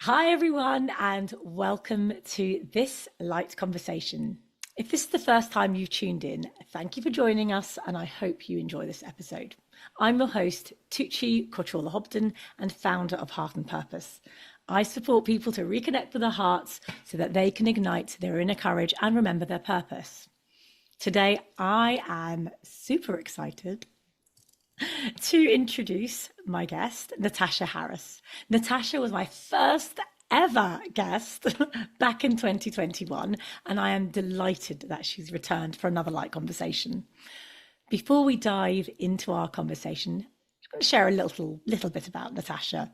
Hi, everyone, and welcome to this light conversation. If this is the first time you've tuned in, thank you for joining us, and I hope you enjoy this episode. I'm your host, Tuğçe Koçoğlu-Hobden, and founder of Heart and Purpose. I support people to reconnect with their hearts so that they can ignite their inner courage and remember their purpose. Today, I am super excited to introduce my guest, Natasha Harris. Natasha was my first ever guest back in 2021, and I am delighted that she's returned for another light conversation. Before we dive into our conversation, I'm going to share a little bit about Natasha.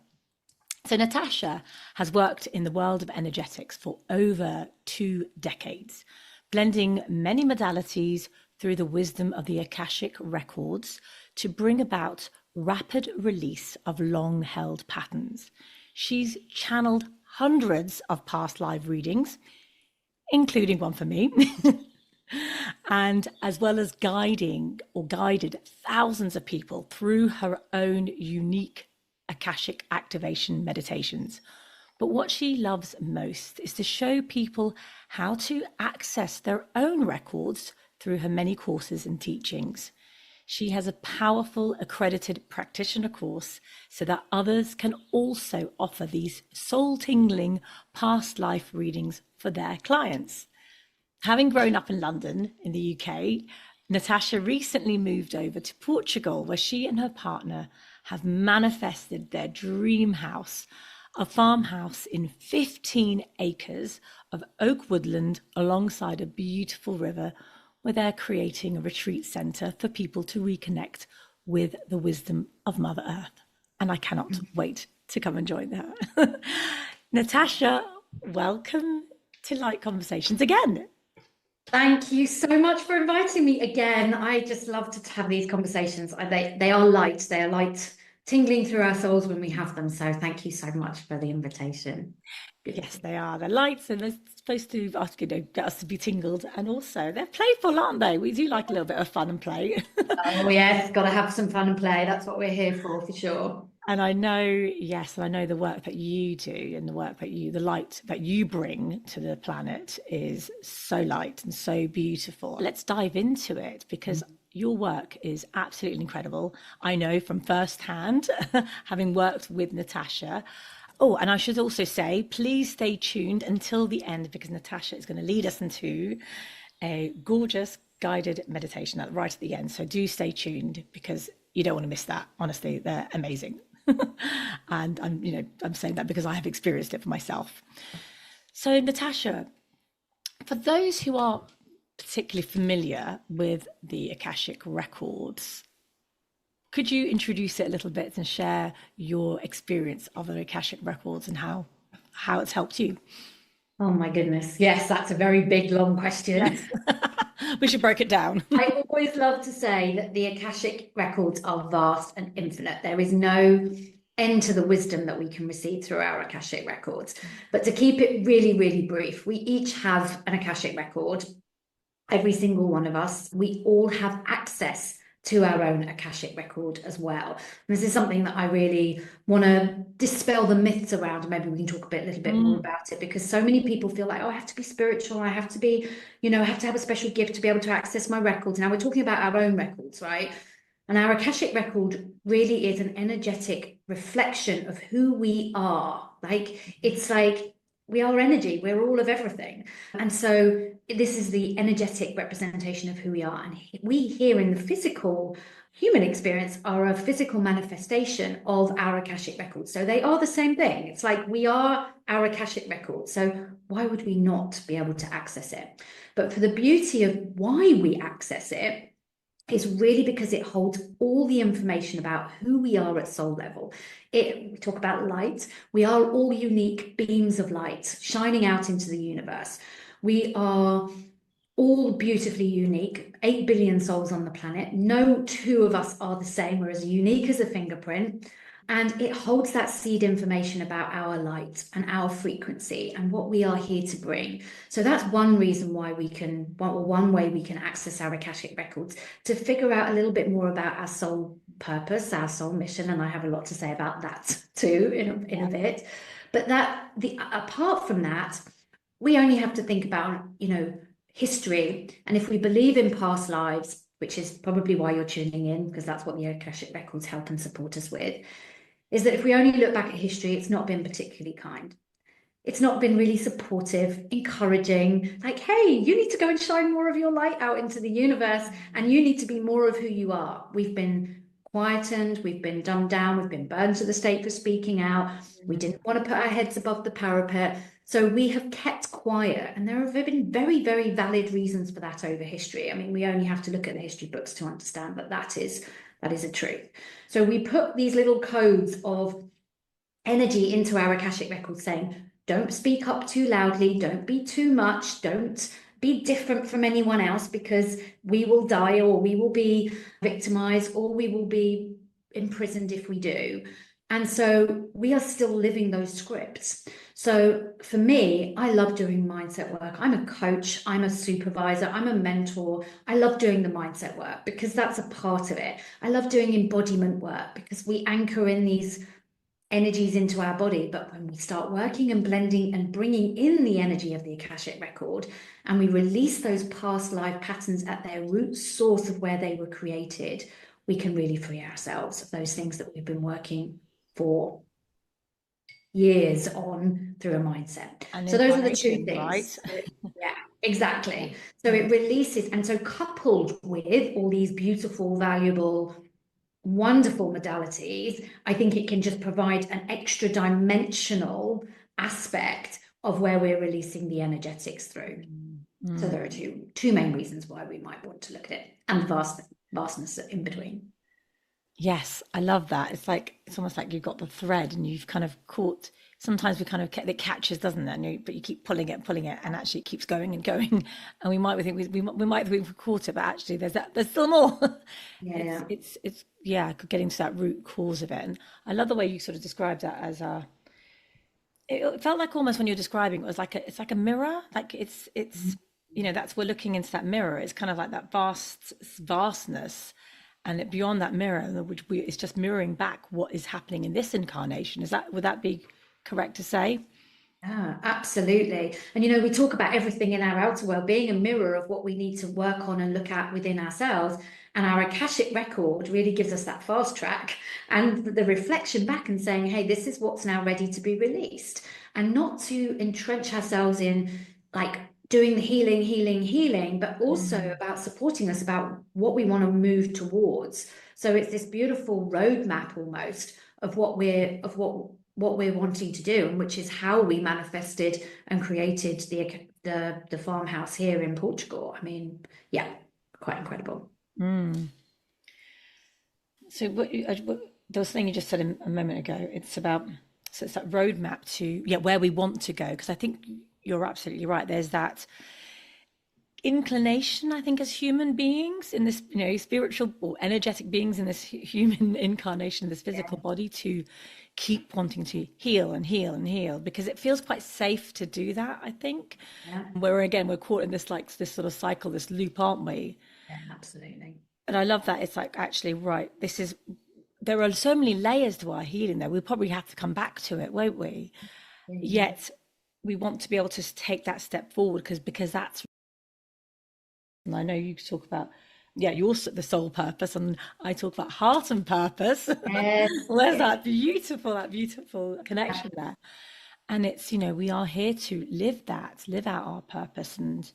So Natasha has worked in the world of energetics for over 2 decades, blending many modalities through the wisdom of the Akashic Records to bring about rapid release of long-held patterns. She's channeled hundreds of past live readings, including one for me, and as well as guided thousands of people through her own unique Akashic activation meditations. But what she loves most is to show people how to access their own records through her many courses and teachings. She has a powerful accredited practitioner course so that others can also offer these soul-tingling past life readings for their clients. Having grown up in London in the UK, Natasha recently moved over to Portugal, where she and her partner have manifested their dream house, a farmhouse in 15 acres of oak woodland alongside a beautiful river, where they're creating a retreat centre for people to reconnect with the wisdom of Mother Earth. And I cannot wait to come and join her. Natasha, welcome to Light Conversations again. Thank you so much for inviting me again. I just love to have these conversations. They are light. They are light tingling through our souls when we have them. So thank you so much for the invitation. Yes, they are. They're lights and they're supposed to get us to be tingled. And also they're playful, aren't they? We do like a little bit of fun and play. Oh yes, got to have some fun and play. That's what we're here for sure. And I know, yes, and I know the work that you do and the light that you bring to the planet is so light and so beautiful. Let's dive into it because your work is absolutely incredible. I know from firsthand, having worked with Natasha. Oh, and I should also say, please stay tuned until the end because Natasha is going to lead us into a gorgeous guided meditation right at the end. So do stay tuned because you don't want to miss that. Honestly, they're amazing. And I'm saying that because I have experienced it for myself. So Natasha, for those who are particularly familiar with the Akashic Records, could you introduce it a little bit and share your experience of the Akashic Records and how it's helped you? Oh my goodness. Yes, that's a very big, long question. Yes. We should break it down. I always love to say that the Akashic Records are vast and infinite. There is no end to the wisdom that we can receive through our Akashic Records. But to keep it really, really brief, we each have an Akashic Record, every single one of us. We all have access to our own Akashic Record as well. And this is something that I really want to dispel the myths around, and maybe we can talk a little bit more about it, because so many people feel like, oh, I have to be spiritual, I have to be, I have to have a special gift to be able to access my records. Now we're talking about our own records, right? And our Akashic Record really is an energetic reflection of who we are. It's like we are energy, we're all of everything. And so this is the energetic representation of who we are. And we here in the physical human experience are a physical manifestation of our Akashic Records. So they are the same thing. It's like we are our Akashic Record. So why would we not be able to access it? But for the beauty of why we access it, is really because it holds all the information about who we are at soul level. We talk about light. We are all unique beams of light shining out into the universe. We are all beautifully unique, 8 billion souls on the planet. No two of us are the same. We're as unique as a fingerprint. And it holds that seed information about our light and our frequency and what we are here to bring. So that's one reason why one way we can access our Akashic Records, to figure out a little bit more about our soul purpose, our soul mission. And I have a lot to say about that too in a bit. But apart from that, we only have to think about, history. And if we believe in past lives, which is probably why you're tuning in, because that's what the Akashic Records help and support us with, is that if we only look back at history, it's not been particularly kind. It's not been really supportive, encouraging, like, hey, you need to go and shine more of your light out into the universe, and you need to be more of who you are. We've been quietened, we've been dumbed down, we've been burned to the stake for speaking out. We didn't want to put our heads above the parapet. So we have kept quiet, and there have been very, very valid reasons for that over history. I mean, we only have to look at the history books to understand that that is a truth. So we put these little codes of energy into our Akashic records saying, don't speak up too loudly, don't be too much, don't be different from anyone else, because we will die, or we will be victimized, or we will be imprisoned if we do. And so we are still living those scripts. So for me, I love doing mindset work. I'm a coach, I'm a supervisor, I'm a mentor. I love doing the mindset work because that's a part of it. I love doing embodiment work because we anchor in these energies into our body. But when we start working and blending and bringing in the energy of the Akashic record, and we release those past life patterns at their root source of where they were created, we can really free ourselves of those things that we've been working for years on through a mindset. So those are the two things. Right? Yeah, exactly. So it releases, and so coupled with all these beautiful, valuable, wonderful modalities, I think it can just provide an extra dimensional aspect of where we're releasing the energetics through. So there are two main reasons why we might want to look at it, and the vastness in between. Yes, I love that. It's almost like you've got the thread and you've kind of caught. Sometimes we kind of it catches, doesn't it? But you keep pulling it, and actually it keeps going and going. And we might think we might think we've caught it, but actually there's still more. Yeah, it's getting to that root cause of it. And I love the way you sort of described that as a. It felt like almost when you're describing it's like a mirror. Like it's that's we're looking into that mirror. It's kind of like that vastness. And beyond that mirror, which it's just mirroring back what is happening in this incarnation. Would that be correct to say? Yeah, absolutely. And we talk about everything in our outer world being a mirror of what we need to work on and look at within ourselves. And our Akashic record really gives us that fast track and the reflection back and saying, hey, this is what's now ready to be released. And not to entrench ourselves in like doing the healing, but also about supporting us about what we want to move towards. So it's this beautiful roadmap almost of what we're wanting to do, and which is how we manifested and created the farmhouse here in Portugal. I mean, yeah, quite incredible. So those thing you just said a moment ago, it's that roadmap to where we want to go, because I think you're absolutely right. There's that inclination, I think, as human beings in this, spiritual or energetic beings in this human incarnation, this physical body, to keep wanting to heal and heal and heal, because it feels quite safe to do that, I think. Yeah. We're caught in this sort of cycle, this loop, aren't we? Yeah, absolutely. And I love that. It's like, actually, right, there are so many layers to our healing there. We'll probably have to come back to it, won't we? Yet we want to be able to take that step forward because that's, and I know you talk about the soul purpose, and I talk about heart and purpose. Yes. There's that beautiful connection there. And it's, we are here to live out our purpose, and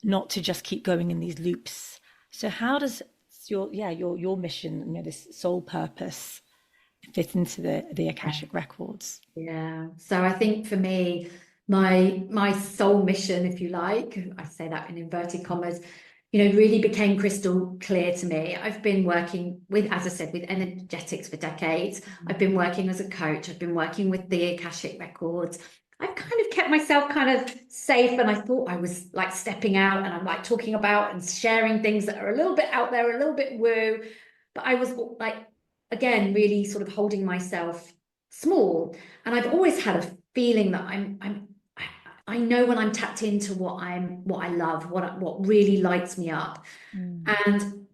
not to just keep going in these loops. So how does your mission, this soul purpose, fit into the Akashic records? Yeah. So I think for me, my soul mission, if you like, I say that in inverted commas, really became crystal clear to me. I've been working with, as I said, with energetics for decades. I've been working as a coach. I've been working with the Akashic records. I've kind of kept myself kind of safe, and I thought I was like stepping out, and I'm like talking about and sharing things that are a little bit out there, a little bit woo. But I was like, again, really sort of holding myself small. And I've always had a feeling that I know when I'm tapped into what I love, what really lights me up. And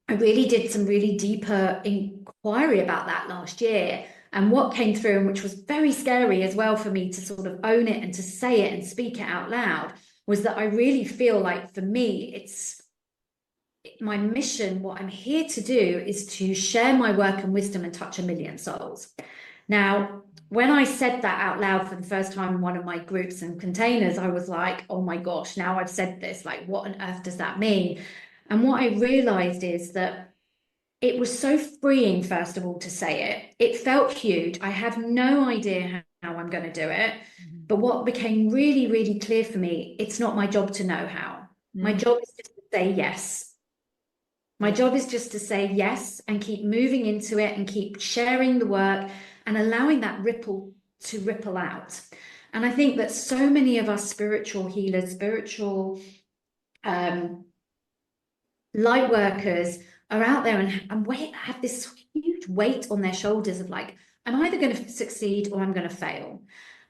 I really did some really deeper inquiry about that last year. And what came through, and which was very scary as well for me to sort of own it and to say it and speak it out loud, was that I really feel like for me, it's my mission. What I'm here to do is to share my work and wisdom and touch 1 million souls. Now, when I said that out loud for the first time in one of my groups and containers, I was like, oh my gosh, now I've said this, like, what on earth does that mean? And what I realized is that it was so freeing, first of all, to say it. It felt huge. I have no idea how I'm going to do it. But what became really, really clear for me, it's not my job to know how. My job is just to say yes. My job is just to say yes and keep moving into it and keep sharing the work and allowing that ripple to ripple out. And I think that so many of us spiritual healers, spiritual light workers are out there and have this huge weight on their shoulders of like, I'm either going to succeed or I'm going to fail.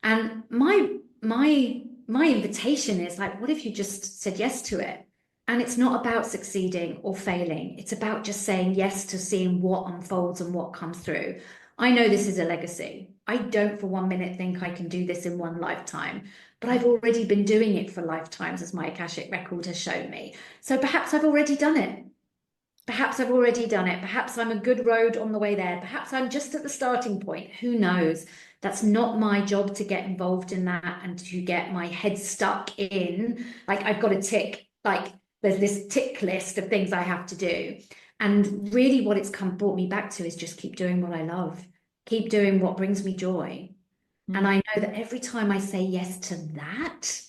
And my invitation is like, what if you just said yes to it? And it's not about succeeding or failing. It's about just saying yes to seeing what unfolds and what comes through. I know this is a legacy. I don't for 1 minute think I can do this in one lifetime, but I've already been doing it for lifetimes, as my Akashic record has shown me. So perhaps I've already done it. Perhaps I've already done it. Perhaps I'm a good road on the way there. Perhaps I'm just at the starting point. Who knows? That's not my job to get involved in that and to get my head stuck in, like, I've got to tick, like, there's this tick list of things I have to do. And really what it's brought me back to is just keep doing what I love. Keep doing what brings me joy. And I know that every time I say yes to that,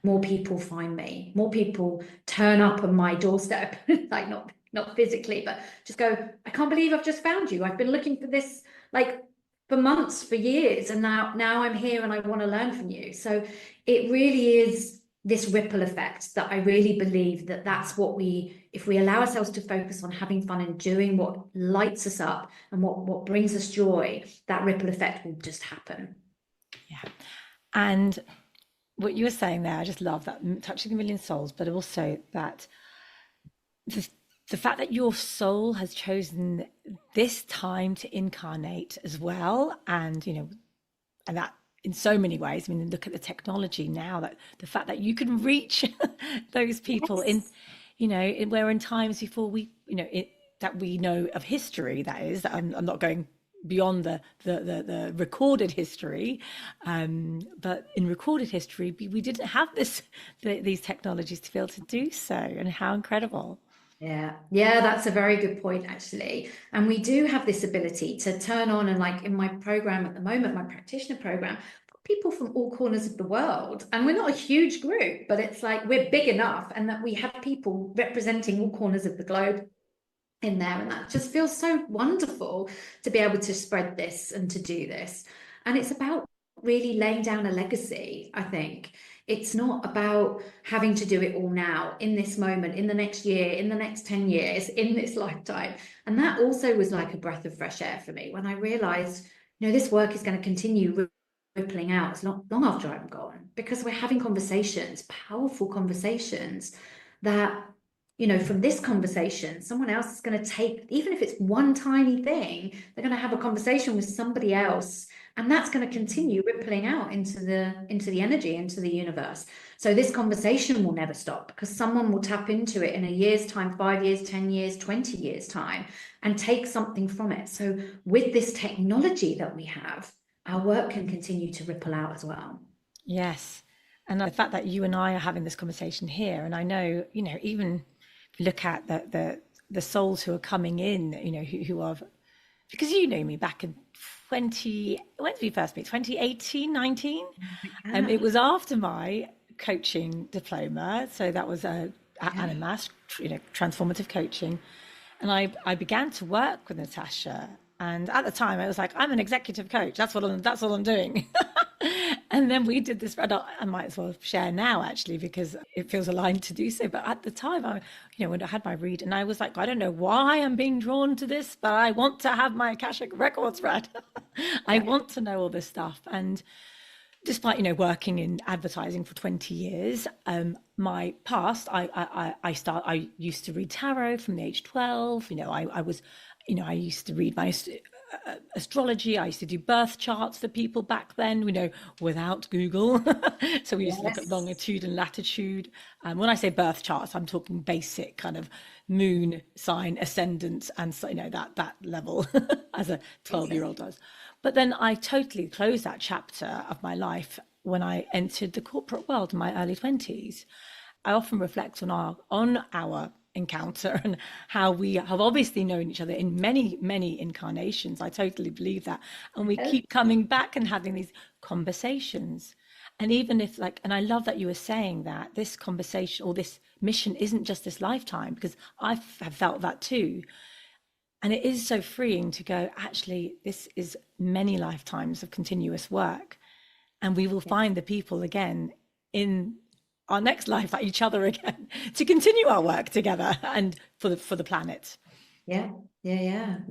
more people find me, more people turn up on my doorstep, like not physically, but just go, I can't believe I've just found you. I've been looking for this, like, for months, for years, and now I'm here and I want to learn from you. So it really is this ripple effect that I really believe that that's what if we allow ourselves to focus on having fun and doing what lights us up and what brings us joy, that ripple effect will just happen. Yeah. And what you were saying there, I just love that, touching 1 million souls, but also that the fact that your soul has chosen this time to incarnate as well. And, and that in so many ways, I mean, look at the technology now, that the fact that you can reach those people where in times before that we know of history, that is, that I'm not going beyond the recorded history, but in recorded history, we didn't have these technologies to be able to do so. And how incredible. Yeah, that's a very good point, actually. And we do have this ability to turn on, and like in my program at the moment, my practitioner program, people from all corners of the world. And we're not a huge group, but it's like we're big enough and that we have people representing all corners of the globe in there. And that just feels so wonderful to be able to spread this and to do this. And it's about really laying down a legacy, I think. It's not about having to do it all now, in this moment, in the next year, in the next 10 years, in this lifetime. And that also was like a breath of fresh air for me when I realized, this work is going to continue rippling out as long after I'm gone, because we're having conversations, powerful conversations that, from this conversation, someone else is going to take, even if it's one tiny thing, they're going to have a conversation with somebody else, and that's going to continue rippling out into the energy, into the universe. So this conversation will never stop, because someone will tap into it in a year's time, 5 years, 10 years, 20 years time, and take something from it. So with this technology that we have, our work can continue to ripple out as well. Yes. And the fact that you and I are having this conversation here, and I know, even look at the souls who are coming in, who are, because you know me back in when did we first meet? 2018, 19? It was after my coaching diploma. So that was Animas, transformative coaching. And I began to work with Natasha. And at the time I was like, I'm an executive coach. That's what I'm doing. And then we did this, I might as well share now, actually, because it feels aligned to do so. But at the time, when I had my read, and I was like, I don't know why I'm being drawn to this, but I want to have my Akashic records read. I want to know all this stuff. And despite, working in advertising for 20 years, my past, I used to read tarot from the age 12. I used to read my astrology. I used to do birth charts for people back then, without Google. So we used to look at Yes. longitude and latitude. When I say birth charts, I'm talking basic kind of moon sign, ascendant, and so, that level as a 12-year-old does. But then I totally closed that chapter of my life when I entered the corporate world in my early 20s. I often reflect on our encounter and how we have obviously known each other in many, many incarnations. I totally believe that. And we keep coming back and having these conversations. And even if and I love that you were saying that this conversation or this mission isn't just this lifetime, because I have felt that too. And it is so freeing to go, actually, this is many lifetimes of continuous work. And we will find the people again in our next life, like each other again, to continue our work together and for the planet. Yeah,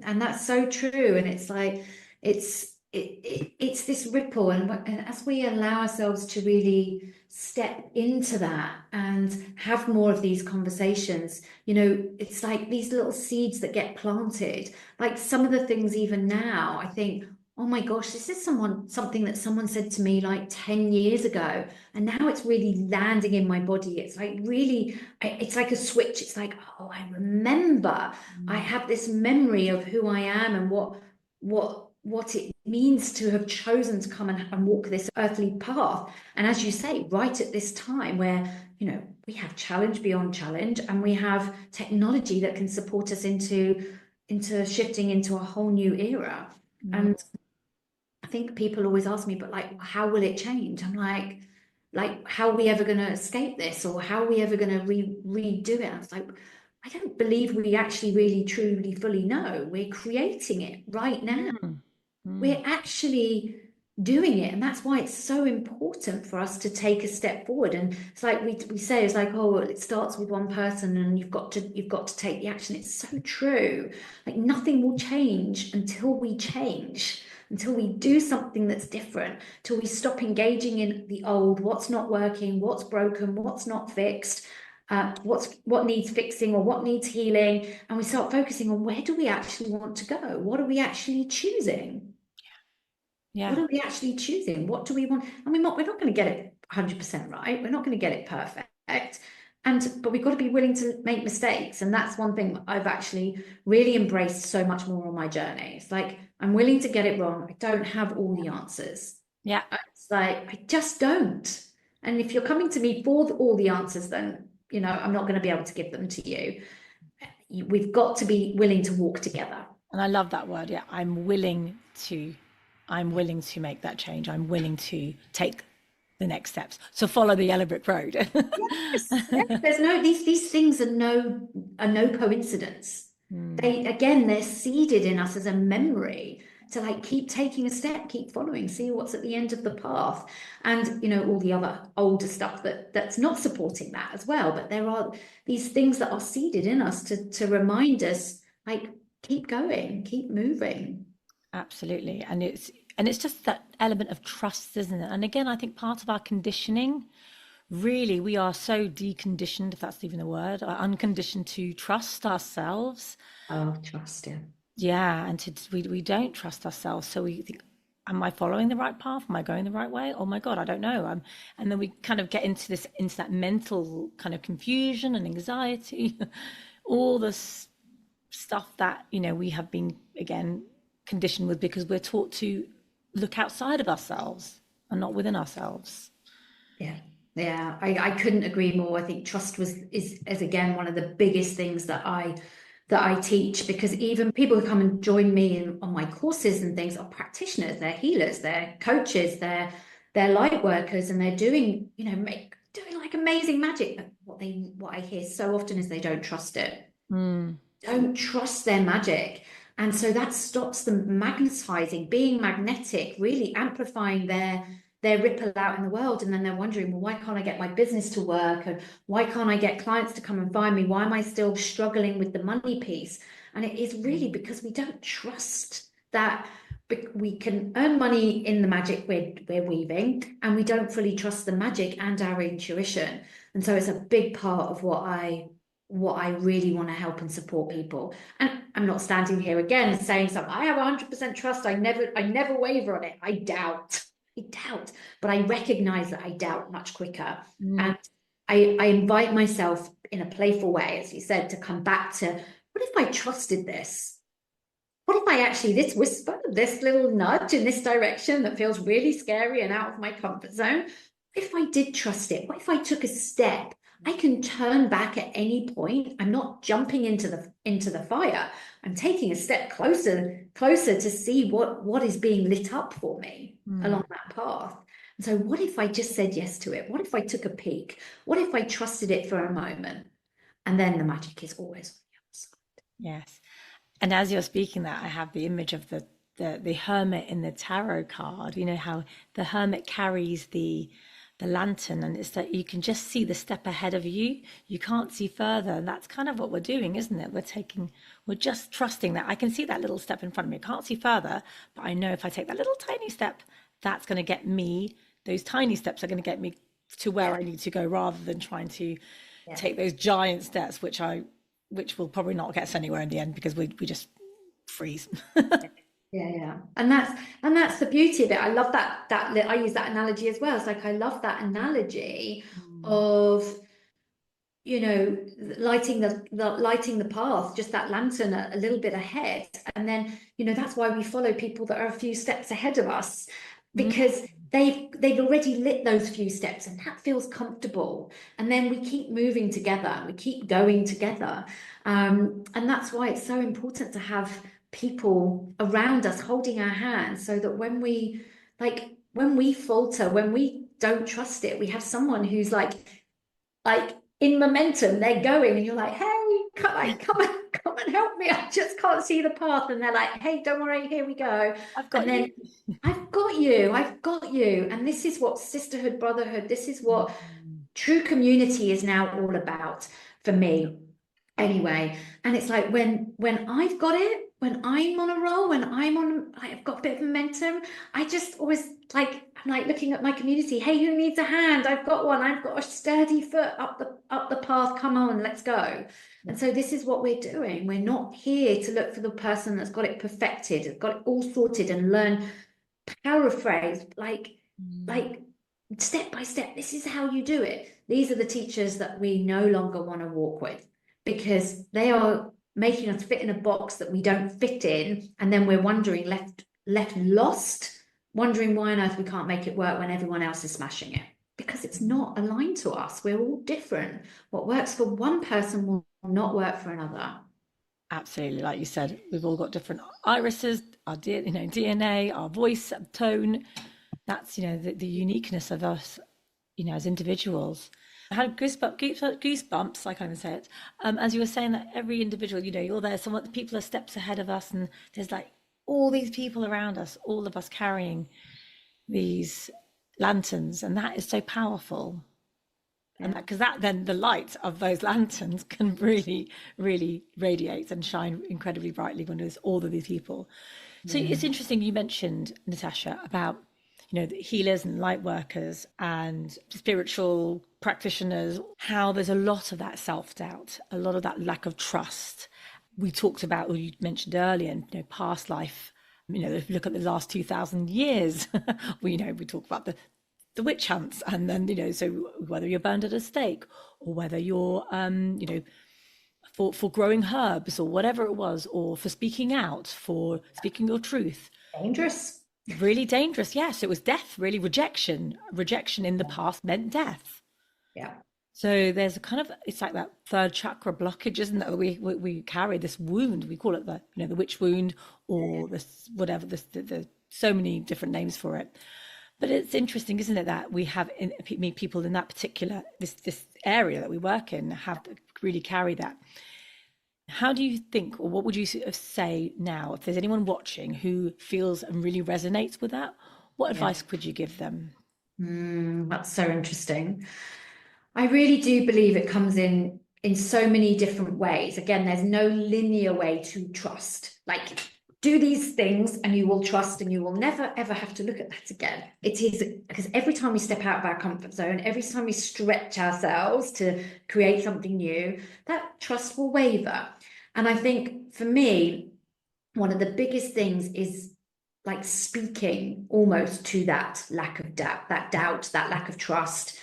and that's so true. And it's like it's this ripple, and as we allow ourselves to really step into that and have more of these conversations, it's like these little seeds that get planted. Like some of the things even now, I think, oh my gosh, this is something that someone said to me like 10 years ago, and now it's really landing in my body. It's like really, it's like a switch. It's like, oh, I remember. I have this memory of who I am and what it means to have chosen to come and walk this earthly path. And as you say, right at this time where, we have challenge beyond challenge, and we have technology that can support us into shifting into a whole new era. And I think people always ask me, but like, how will it change? I'm like, how are we ever going to escape this, or how are we ever going to redo it? I was like, I don't believe we actually really truly fully know. We're creating it right now. We're actually doing it, and that's why it's so important for us to take a step forward. And it's like we say, it's like, oh, well, it starts with one person and you've got to take the action. It's so true. Like nothing will change until we change, until we do something that's different, till we stop engaging in the old, what's not working, what's broken, what's not fixed, what needs fixing or what needs healing, and we start focusing on where do we actually want to go? What are we actually choosing? Yeah. What are we actually choosing? What do we want? I mean, we're not going to get it 100% right. We're not going to get it perfect. But we've got to be willing to make mistakes. And that's one thing I've actually really embraced so much more on my journey. It's like, I'm willing to get it wrong. I don't have all the answers. Yeah. It's like, I just don't. And if you're coming to me for all the answers, then, I'm not going to be able to give them to you. We've got to be willing to walk together. And I love that word. Yeah. I'm willing to make that change. I'm willing to take the next steps. So follow the yellow brick road. Yes. There's these things are no coincidence. They're seeded in us as a memory to like keep taking a step, keep following, see what's at the end of the path, and all the other older stuff that's not supporting that as well. But there are these things that are seeded in us to remind us, like, keep going, keep moving. Absolutely. And it's just that element of trust, isn't it? And again, I think part of our conditioning, really, we are so deconditioned, if that's even a word, or unconditioned to trust ourselves. Oh, trust, yeah. Yeah, and we don't trust ourselves. So we think, am I following the right path? Am I going the right way? Oh my God, I don't know. And then we kind of get into that mental kind of confusion and anxiety, all this stuff that, we have been, again, conditioned with because we're taught to look outside of ourselves and not within ourselves. Yeah, I couldn't agree more. I think trust is again one of the biggest things that I teach, because even people who come and join me on my courses and things are practitioners, they're healers, they're coaches, they're light workers, and they're doing doing like amazing magic. But what I hear so often is they don't trust it. Don't trust their magic. And so that stops them magnetizing, being magnetic, really amplifying their ripple out in the world. And then they're wondering, well, why can't I get my business to work? And why can't I get clients to come and find me? Why am I still struggling with the money piece? And it is really because we don't trust that we can earn money in the magic we're weaving, and we don't fully trust the magic and our intuition. And so it's a big part of what I what I really want to help and support people. And I'm not standing here again saying something, I have 100% trust. I never waver on it. I doubt, but I recognize that I doubt much quicker. And I invite myself in a playful way, as you said, to come back to, what if I trusted this? What if I actually, this whisper, this little nudge in this direction that feels really scary and out of my comfort zone, if I did trust it, what if I took a step? I can turn back at any point. I'm not jumping into the fire. I'm taking a step closer to see what is being lit up for me along that path. And so what if I just said yes to it? What if I took a peek? What if I trusted it for a moment? And then the magic is always on the other side. Yes. And as you're speaking that, I have the image of the hermit in the tarot card. You know how the hermit carries the lantern, and it's that you can just see the step ahead of you. You can't see further. And that's kind of what we're doing, isn't it? We're just trusting that I can see that little step in front of me. I can't see further, but I know if I take that little tiny step, that's going to get me, those tiny steps are going to get me to where I need to go, rather than trying to take those giant steps, which will probably not get us anywhere in the end, because we just freeze. Yeah. And that's the beauty of it. I love that I use that analogy as well. It's like, I love that analogy of, you know, lighting the path, just that lantern a little bit ahead. And then, you know, that's why we follow people that are a few steps ahead of us, because they've already lit those few steps, and that feels comfortable. And then we keep moving together, we keep going together. And that's why it's so important to have people around us holding our hands, so that when we falter, when we don't trust it, we have someone who's like in momentum, they're going, and you're like, hey, come and help me, I just can't see the path. And they're like, hey, don't worry, here we go. I've got you. I've got you. And this is what sisterhood, brotherhood, this is what true community is now all about, for me anyway. And it's like, when I've got it, when I'm on a roll, when I've got a bit of momentum, I just always I'm like looking at my community. Hey, who needs a hand? I've got one. I've got a sturdy foot up the path. Come on, let's go. And so this is what we're doing. We're not here to look for the person that's got it perfected, got it all sorted, and learn, paraphrase, like step by step. This is how you do it. These are the teachers that we no longer want to walk with, because they are making us fit in a box that we don't fit in, and then we're wondering, left lost, wondering why on earth we can't make it work when everyone else is smashing it, because it's not aligned to us. We're all different. What works for one person will not work for another. Absolutely, like you said, we've all got different irises, our DNA, our voice tone. That's the uniqueness of us, as individuals. I had goosebumps, I can't even say it, as you were saying that every individual, you're there, people are steps ahead of us, and there's like all these people around us, all of us carrying these lanterns, and that is so powerful. And because then the light of those lanterns can really, really radiate and shine incredibly brightly when there's all of these people. So it's interesting you mentioned, Natasha, about the healers and light workers and spiritual practitioners, how there's a lot of that self-doubt, a lot of that lack of trust. We talked about, or you mentioned earlier, past life. If you look at the last 2,000 years, we talk about the witch hunts, and then so whether you're burned at a stake, or whether you're for growing herbs, or whatever it was, or for speaking out, for speaking your truth. Dangerous. Really dangerous. Yes, it was death, really. Rejection in the past meant death. Yeah. So there's a kind of, it's like that third chakra blockage, isn't it? We carry this wound. We call it the witch wound, or this whatever. The so many different names for it. But it's interesting, isn't it, that we have people in that particular this area that we work in have really carry that. How do you think, or what would you say now, if there's anyone watching who feels and really resonates with that, what advice could you give them? That's so interesting. I really do believe it comes in so many different ways. Again, there's no linear way to trust. Like, do these things and you will trust, and you will never ever have to look at that again. It is because every time we step out of our comfort zone, every time we stretch ourselves to create something new, that trust will waver. And I think for me, one of the biggest things is like speaking almost to that lack of doubt, that lack of trust,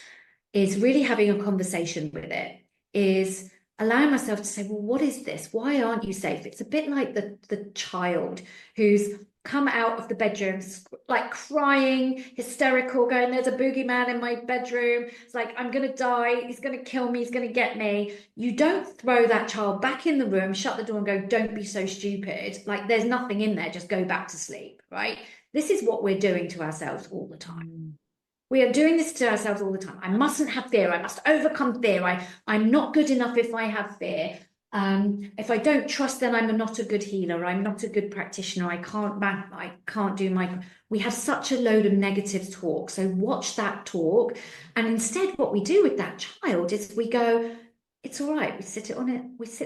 is really having a conversation with it, is allowing myself to say, well, what is this? Why aren't you safe? It's a bit like the child who's come out of the bedroom, like crying, hysterical, going, there's a boogeyman in my bedroom. It's like, I'm going to die. He's going to kill me. He's going to get me. You don't throw that child back in the room, shut the door and go, don't be so stupid. Like there's nothing in there. Just go back to sleep, right? This is what we're doing to ourselves all the time. We are doing this to ourselves all the time. I mustn't have fear. I must overcome fear. I'm not good enough if I have fear. If I don't trust, then I'm not a good healer. I'm not a good practitioner. I can't do my. We have such a load of negative talk. So watch that talk, and instead, what we do with that child is we go, it's all right. We sit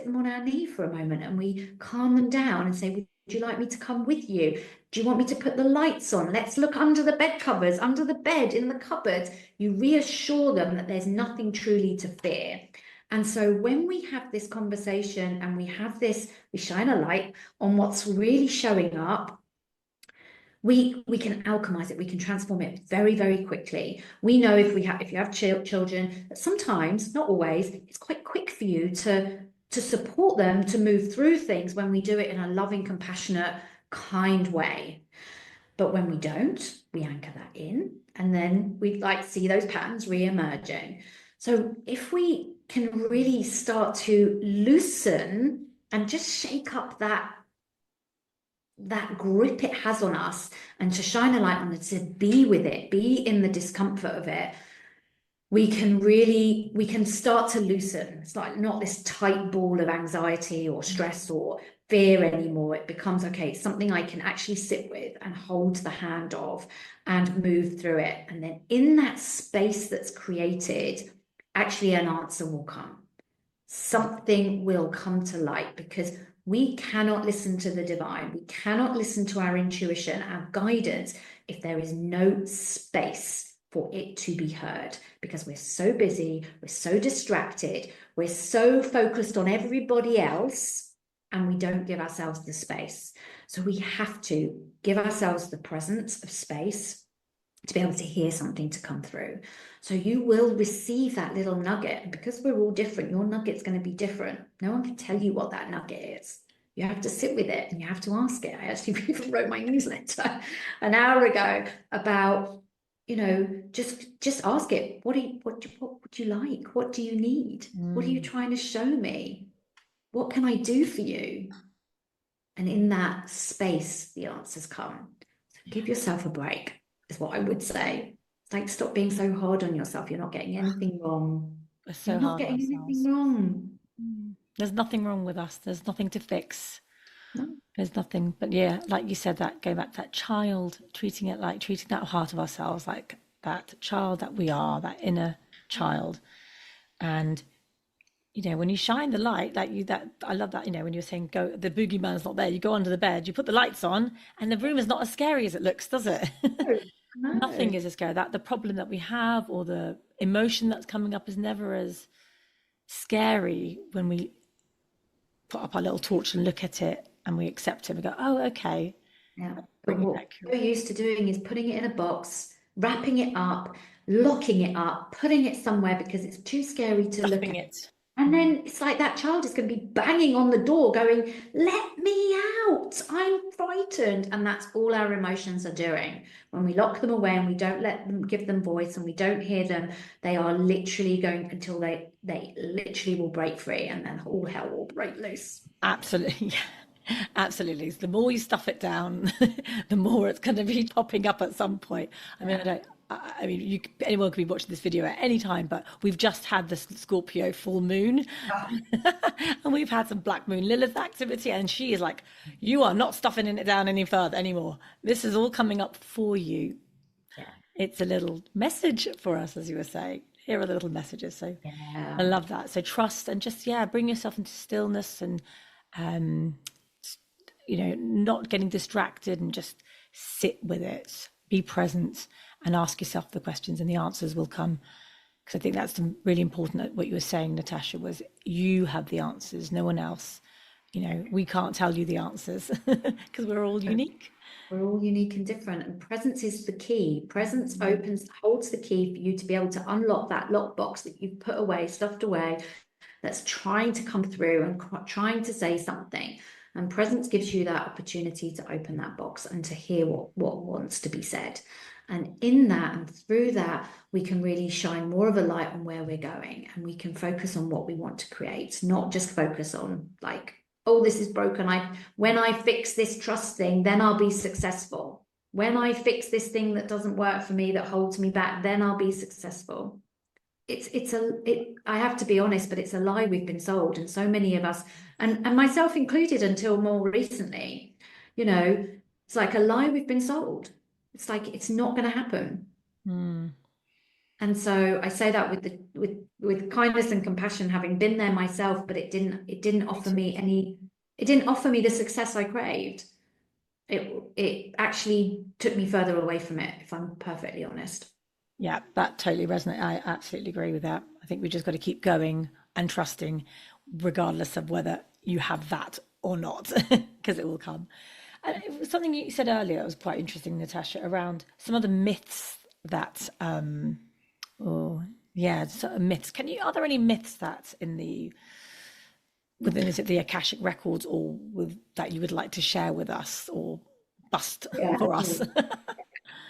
them on our knee for a moment, and we calm them down and say, would you like me to come with you? Do you want me to put the lights on? Let's look under the bed covers, under the bed, in the cupboard. You reassure them that there's nothing truly to fear. And so when we have this conversation and we shine a light on what's really showing up, we can alchemize it, we can transform it very, very quickly. We know if you have children, that sometimes, not always, it's quite quick for you to support them to move through things when we do it in a loving, compassionate, kind way. But when we don't, we anchor that in, and then we like see those patterns re-emerging. So if we can really start to loosen and just shake up that grip it has on us, and to shine a light on it, to be with it, be in the discomfort of it, we can start to loosen. It's like not this tight ball of anxiety or stress or fear anymore. It becomes, okay, it's something I can actually sit with and hold the hand of and move through it. And then in that space that's created, actually an answer will come. Something will come to light, because we cannot listen to the divine. We cannot listen to our intuition, our guidance, if there is no space for it to be heard, because we're so busy, we're so distracted, we're so focused on everybody else, and we don't give ourselves the space. So we have to give ourselves the presence of space to be able to hear something to come through. So you will receive that little nugget, and because we're all different, your nugget's going to be different. No one can tell you what that nugget is. You have to sit with it and you have to ask it. I actually even wrote my newsletter an hour ago about, just ask it. What would you like? What do you need? What are you trying to show me? What can I do for you? And in that space, the answers come. So give yourself a break, is what I would say. It's like, stop being so hard on yourself. You're not getting anything wrong. We're so You're not hard on getting ourselves. anything wrong. There's nothing wrong with us. There's nothing to fix. No. There's nothing. But yeah, like you said, that going back to that child, treating that heart of ourselves like that child that we are, that inner child. And when you shine the light, I love that, when you're saying go, the boogeyman's not there, you go under the bed, you put the lights on, and the room is not as scary as it looks, does it? No. Nothing is as scary. That the problem that we have, or the emotion that's coming up, is never as scary when we put up our little torch and look at it and we accept it. We go, oh, okay. Yeah. But what we're used to doing is putting it in a box, wrapping it up, locking it up, putting it somewhere because it's too scary to look at. it. And then it's like that child is going to be banging on the door going, let me out, I'm frightened. And that's all our emotions are doing. When we lock them away and we don't let them, give them voice, and we don't hear them, they are literally going until they literally will break free, and then all hell will break loose. Absolutely. Absolutely. So the more you stuff it down, the more it's going to be popping up at some point. I mean, anyone could be watching this video at any time, but we've just had the Scorpio full moon and we've had some Black Moon Lilith activity, and she is like, you are not stuffing it down any further anymore. This is all coming up for you. Yeah. It's a little message for us, as you were saying. Here are the little messages. So Yeah. I love that. So trust, and just, bring yourself into stillness, and not getting distracted, and just sit with it, be present, and ask yourself the questions, and the answers will come. Because I think that's really important. What you were saying, Natasha, was you have the answers, no one else. We can't tell you the answers because we're all unique. We're all unique and different, and presence is the key. Presence holds the key for you to be able to unlock that lockbox that you've put away, stuffed away, that's trying to come through and trying to say something. And presence gives you that opportunity to open that box and to hear what wants to be said. And in that and through that, we can really shine more of a light on where we're going, and we can focus on what we want to create, not just focus on like, oh, this is broken. When I fix this trust thing, then I'll be successful. When I fix this thing that doesn't work for me, that holds me back, then I'll be successful. I have to be honest, but it's a lie we've been sold. And so many of us, and myself included until more recently, it's like a lie we've been sold. It's like, it's not going to happen. And so I say that with kindness and compassion, having been there myself, but it didn't offer me the success I craved. It actually took me further away from it, if I'm perfectly honest. Yeah, that totally resonates. I absolutely agree with that. I think we just got to keep going and trusting, regardless of whether you have that or not, because it will come. And it was something you said earlier, it was quite interesting, Natasha, around some of the myths that sort of myths. Are there any myths that within, is it the Akashic Records, or that you would like to share with us or bust for us?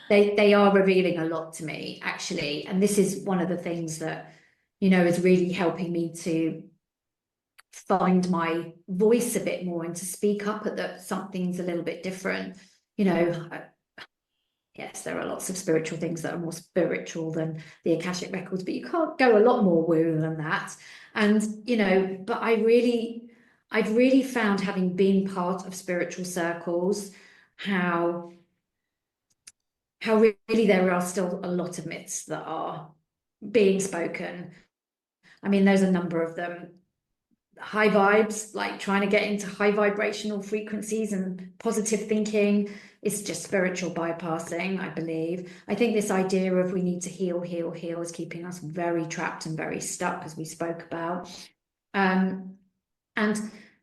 They are revealing a lot to me, actually. And this is one of the things that, is really helping me to find my voice a bit more and to speak up at that something's a little bit different. Yes, there are lots of spiritual things that are more spiritual than the Akashic Records, but you can't go a lot more woo than that. And, but I've really found, having been part of spiritual circles, how really there are still a lot of myths that are being spoken. I mean, there's a number of them. High vibes, like trying to get into high vibrational frequencies and positive thinking, is just spiritual bypassing, I believe. I think this idea of we need to heal is keeping us very trapped and very stuck, as we spoke about. And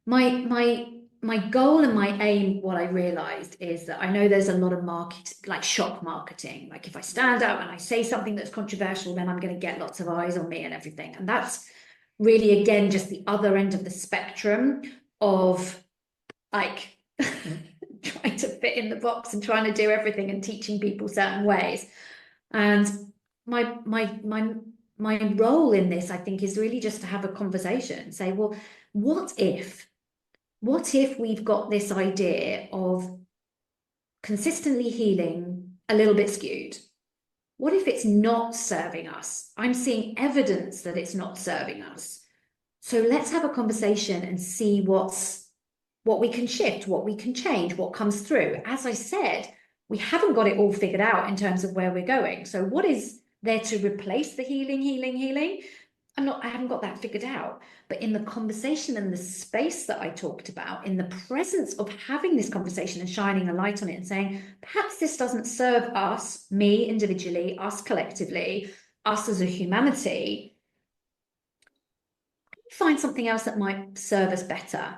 my goal and my aim, what I realized, is that I know there's a lot of like shock marketing. Like, if I stand out and I say something that's controversial, then I'm going to get lots of eyes on me and everything. And that's really, again, just the other end of the spectrum of like trying to fit in the box and trying to do everything and teaching people certain ways. And my role in this, I think, is really just to have a conversation, say, well, what if we've got this idea of consistently healing a little bit skewed? What if it's not serving us? I'm seeing evidence that it's not serving us. So let's have a conversation and see what we can shift, what we can change, what comes through. As I said, we haven't got it all figured out in terms of where we're going. So what is there to replace the healing? I haven't got that figured out. But in the conversation and the space that I talked about, in the presence of having this conversation and shining a light on it and saying, perhaps this doesn't serve us, me individually, us collectively, us as a humanity, find something else that might serve us better.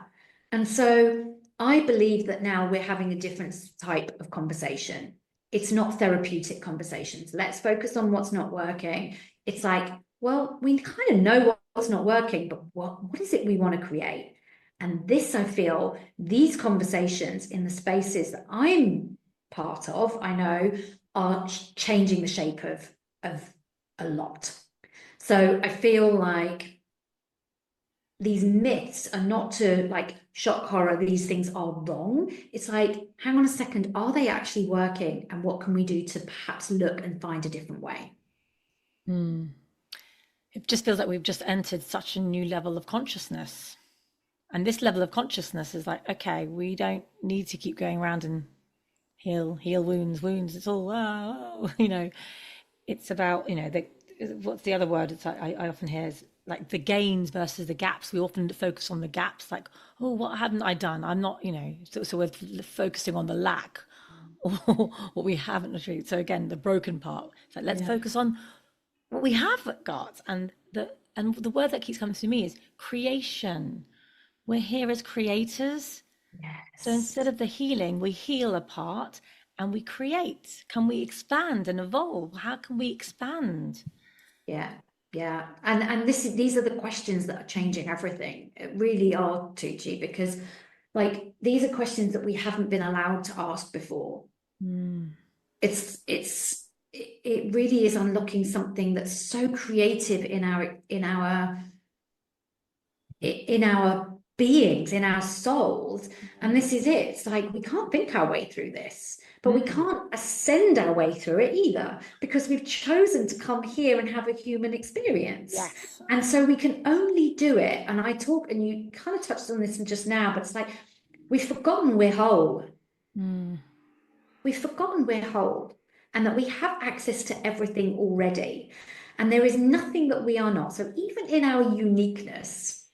And so I believe that now we're having a different type of conversation. It's not therapeutic conversations. Let's focus on what's not working. It's like, well, we kind of know what's not working, but what is it we want to create? And this, I feel, these conversations in the spaces that I'm part of, I know, are changing the shape of a lot. So I feel like these myths are not to like shock horror, these things are wrong. It's like, hang on a second, are they actually working? And what can we do to perhaps look and find a different way? It just feels like we've just entered such a new level of consciousness. And this level of consciousness is like, okay, we don't need to keep going around and heal wounds. It's all, it's about, what's the other word? It's like, I often hear is like the gains versus the gaps. We often focus on the gaps, like, oh, what haven't I done? I'm not, so we're focusing on the lack or what we haven't achieved. So again, the broken part. It's like, let's focus on what we have got. And the word that keeps coming to me is creation. We're here as creators. So instead of the healing, we heal a part and we create. Can we expand and evolve? How can we expand? Yeah. Yeah. And these are the questions that are changing everything. It really are, Tucci, because like these are questions that we haven't been allowed to ask before. It really is unlocking something that's so creative in our beings, in our souls. And this is it. It's like we can't think our way through this, but we can't ascend our way through it either, because we've chosen to come here and have a human experience. Yes. And so we can only do it. And I talk, and you kind of touched on this just now, but it's like we've forgotten we're whole. We've forgotten we're whole and that we have access to everything already. And there is nothing that we are not. So even in our uniqueness,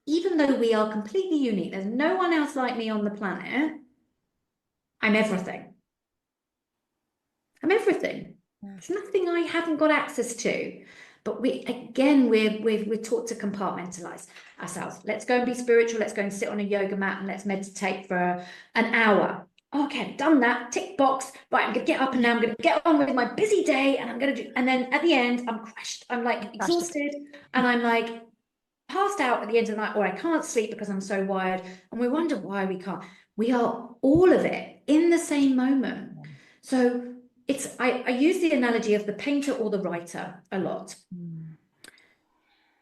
even though we are completely unique, there's no one else like me on the planet, I'm everything. I'm everything. There's nothing I haven't got access to. But we're taught to compartmentalize ourselves. Let's go and be spiritual. Let's go and sit on a yoga mat and let's meditate for an hour. Okay, I've done that. Tick box. Right, I'm gonna get up and now I'm gonna get on with my busy day, and I'm gonna do. And then at the end, I'm crashed. I'm like exhausted, and I'm like passed out at the end of the night, or I can't sleep because I'm so wired. And we wonder why we can't. We are all of it in the same moment. So I use the analogy of the painter or the writer a lot.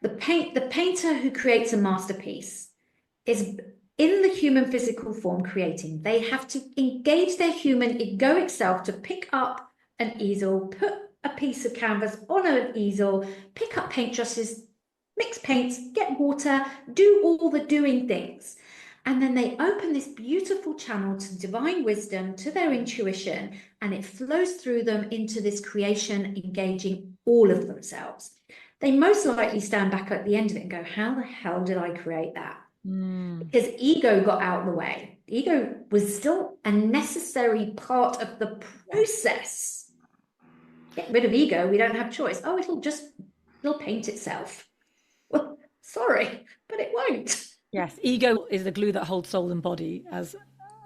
The painter who creates a masterpiece is in the human physical form creating. They have to engage their human egoic self to pick up an easel, put a piece of canvas on an easel, pick up paintbrushes, mix paints, get water, do all the doing things. And then they open this beautiful channel to divine wisdom, to their intuition, and it flows through them into this creation, engaging all of themselves. They most likely stand back at the end of it and go, how the hell did I create that? Because ego got out of the way. Ego was still a necessary part of the process. Get rid of ego, we don't have choice. Oh, it'll paint itself. Well, sorry, but it won't. Yes, ego is the glue that holds soul and body, as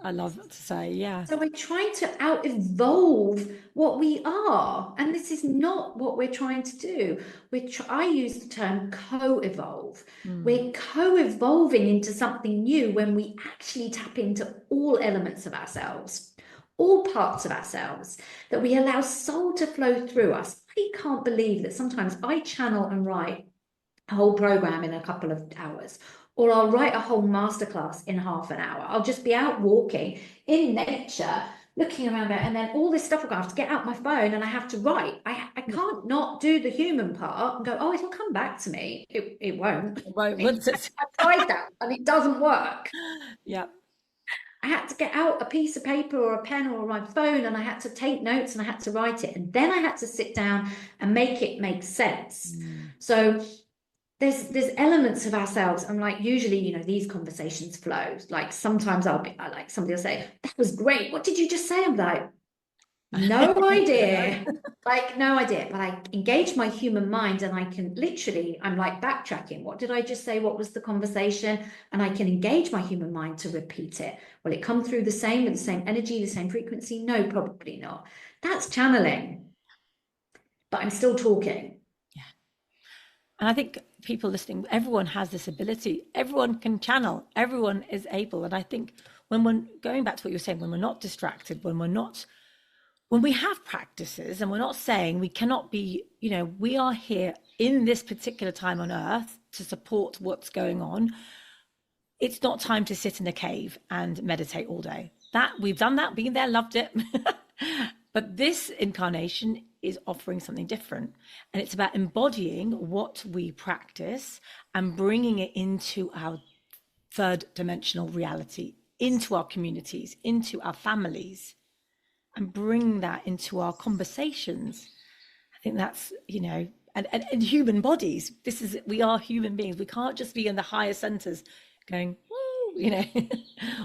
I love to say. Yeah. So we're trying to out-evolve what we are, and this is not what we're trying to do. I use the term co-evolve. We're co-evolving into something new when we actually tap into all elements of ourselves, all parts of ourselves, that we allow soul to flow through us. I can't believe that sometimes I channel and write a whole program in a couple of hours, or I'll write a whole masterclass in half an hour. I'll just be out walking in nature, looking around there, and then all this stuff will go. I have to get out my phone and I have to write. I can't not do the human part and go, oh, it'll come back to me. It won't. It won't, would it? I've tried that and it doesn't work. Yeah. I had to get out a piece of paper or a pen or my phone, and I had to take notes and I had to write it. And then I had to sit down and make it make sense. So there's elements of ourselves, and like usually, these conversations flow. Like sometimes like somebody will say, that was great, what did you just say? I'm like, no idea. Like no idea, but I engage my human mind, and I can literally, I'm like backtracking, what did I just say, what was the conversation? And I can engage my human mind to repeat it. Will it come through the same, with the same energy, the same frequency? No, probably not. That's channeling, but I'm still talking. And I think people listening, everyone has this ability. Everyone can channel. Everyone is able. And I think when we're going back to what you're saying, when we're not distracted, when we have practices, and we're not saying we cannot be, we are here in this particular time on earth to support what's going on. It's not time to sit in a cave and meditate all day. That we've done that, been there, loved it. But this incarnation is offering something different. And it's about embodying what we practice and bringing it into our third dimensional reality, into our communities, into our families, and bring that into our conversations. I think that's, and human bodies. We are human beings. We can't just be in the higher centers going, woo, you know,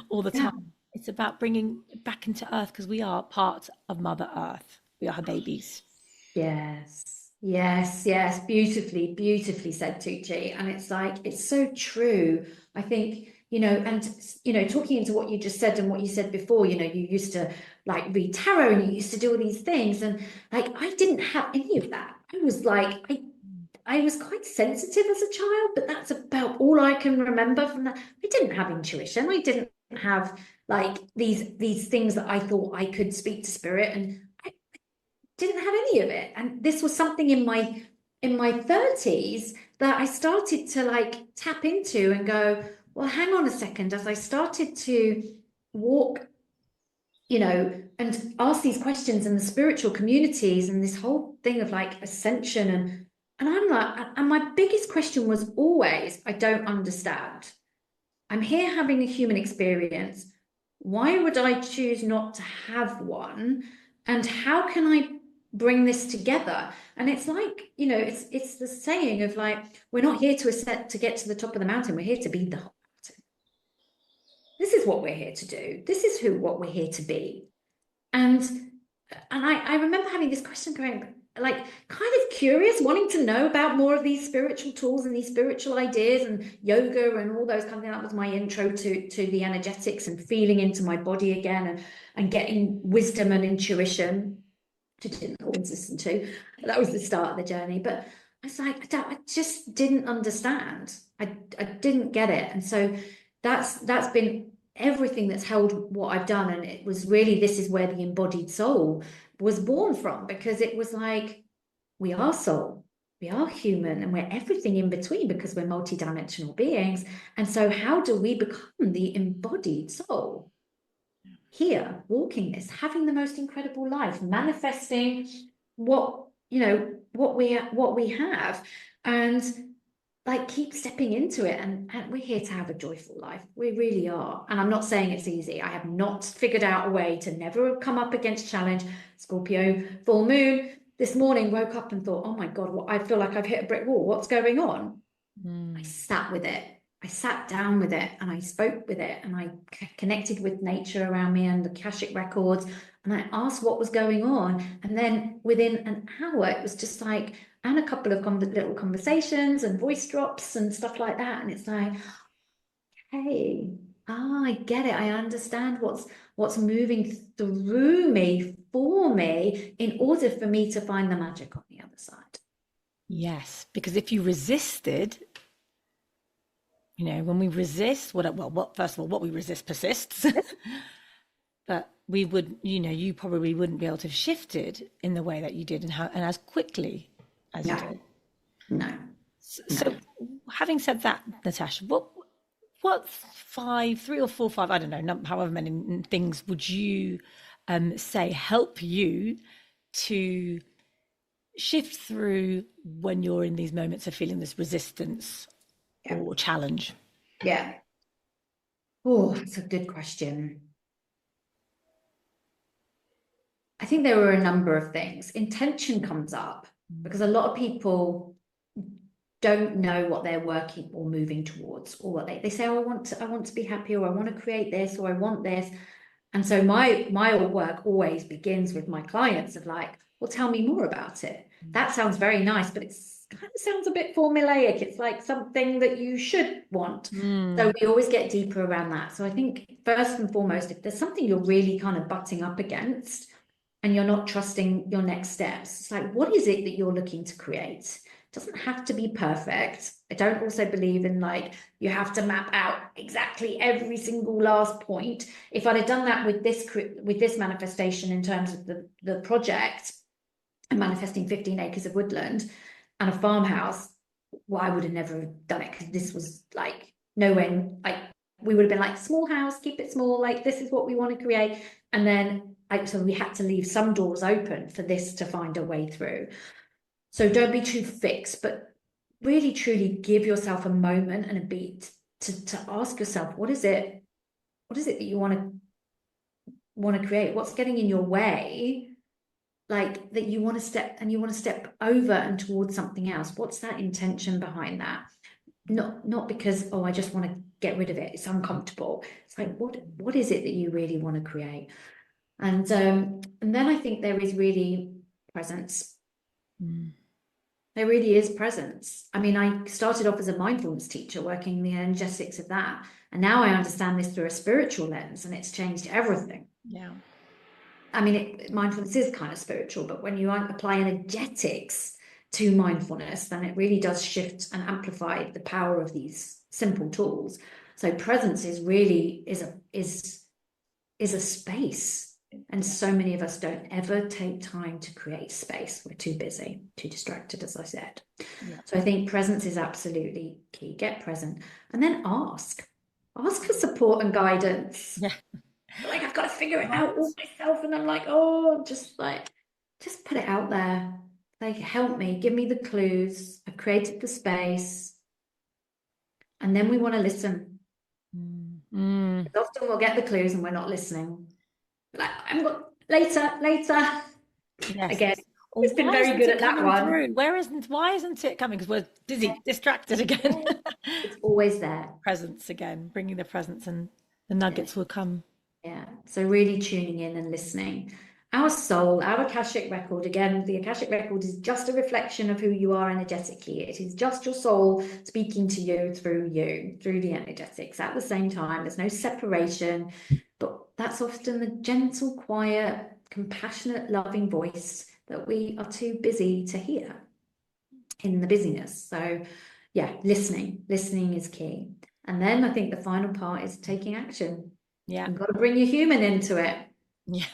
all the time. It's about bringing back into earth, because we are part of Mother Earth. We are her babies. Yes, yes, yes. Beautifully, beautifully said, Tuğçe. And it's like, it's so true. I think, talking into what you just said and what you said before, you used to like read tarot and you used to do all these things. And like, I didn't have any of that. I was like, I was quite sensitive as a child, but that's about all I can remember from that. I didn't have intuition. I didn't have like these things that I thought I could speak to spirit, and I didn't have any of it. And this was something in my 30s that I started to like tap into and go, well, hang on a second. As I started to walk, and ask these questions in the spiritual communities and this whole thing of like ascension, and I'm like, and my biggest question was always, I don't understand. I'm here having a human experience. Why would I choose not to have one? And how can I bring this together? And it's like, it's the saying of like, we're not here to get to the top of the mountain. We're here to be the whole mountain. This is what we're here to do. This is what we're here to be. And I remember having this question going, like, kind of curious, wanting to know about more of these spiritual tools and these spiritual ideas and yoga and all those kind of things. That was my intro to the energetics and feeling into my body again, and getting wisdom and intuition, which I didn't always listen to. That was the start of the journey. But I was like, I just didn't understand. I didn't get it. And so that's been everything that's held what I've done. And it was really, this is where the embodied soul was born from, because it was like, we are soul, we are human, and we're everything in between, because we're multidimensional beings. And so how do we become the embodied soul here, walking this, having the most incredible life, manifesting what we have, and like keep stepping into it, and we're here to have a joyful life. We really are. And I'm not saying it's easy. I have not figured out a way to never come up against challenge. Scorpio full moon this morning, woke up and thought, oh my God, I feel like I've hit a brick wall. What's going on? I sat with it. I sat down with it, and I spoke with it, and I connected with nature around me and the Akashic Records, and I asked what was going on. And then within an hour, it was just like, and a couple of little conversations and voice drops and stuff like that. And it's like, hey, I get it. I understand what's moving through me, for me, in order for me to find the magic on the other side. Yes, because if you resisted, when we resist, first of all, what we resist persists. But we would, you probably wouldn't be able to have shifted in the way that you did, and as quickly as you did. No. So having said that, Natasha, what 3 or 4, 5, I don't know, however many things would you say help you to shift through when you're in these moments of feeling this resistance or challenge? Yeah. Oh, that's a good question. I think there were a number of things. Intention comes up because a lot of people don't know what they're working or moving towards, or what they say, oh, I want to be happy, or I want to create this, or I want this. And so my work always begins with my clients of like, well, tell me more about it. That sounds very nice, but it's kind of sounds a bit formulaic. It's like something that you should want. So we always get deeper around that. So I think first and foremost, if there's something you're really kind of butting up against and you're not trusting your next steps, it's like, what is it that you're looking to create? It doesn't have to be perfect. I don't also believe in like, you have to map out exactly every single last point. If I'd have done that with this manifestation in terms of the project, and manifesting 15 acres of woodland and a farmhouse, well, I would have never done it, because this was like nowhere, like we would have been like, small house, keep it small, like this is what we want to create. And then so we had to leave some doors open for this to find a way through. So don't be too fixed, but really truly give yourself a moment and a beat to ask yourself, what is it that you want to create? What's getting in your way like that you want to step over and towards something else. What's that intention behind that? Not because, oh, I just want to get rid of it, it's uncomfortable. It's like, what is it that you really want to create? And then I think there is really presence. There really is presence. I mean, I started off as a mindfulness teacher working the energetics of that, and now I understand this through a spiritual lens, and it's changed everything. Yeah. I mean, mindfulness is kind of spiritual, but when you apply energetics to mindfulness, then it really does shift and amplify the power of these simple tools. So presence is really is a space, and so many of us don't ever take time to create space. We're too busy, too distracted, as I said. Yeah. So I think presence is absolutely key. Get present, and then ask for support and guidance. Yeah. Like, I've got to figure it out all myself, and I'm like, oh, just put it out there. Like, help me, give me the clues. I've created the space, and then we want to listen. Often we'll get the clues and we're not listening. Like, I'm got later. Yes. Again, it's been very good at that one. Through? Why isn't it coming? Because we're busy, distracted again. It's always there. Presence again, bringing the presence, and the nuggets will come. Yeah, so really tuning in and listening. Our soul, our Akashic record, again, the Akashic record is just a reflection of who you are energetically. It is just your soul speaking to you, through the energetics. At the same time, there's no separation, but that's often the gentle, quiet, compassionate, loving voice that we are too busy to hear in the busyness. So yeah, listening is key. And then I think the final part is taking action. Yeah. You've got to bring your human into it. Yeah.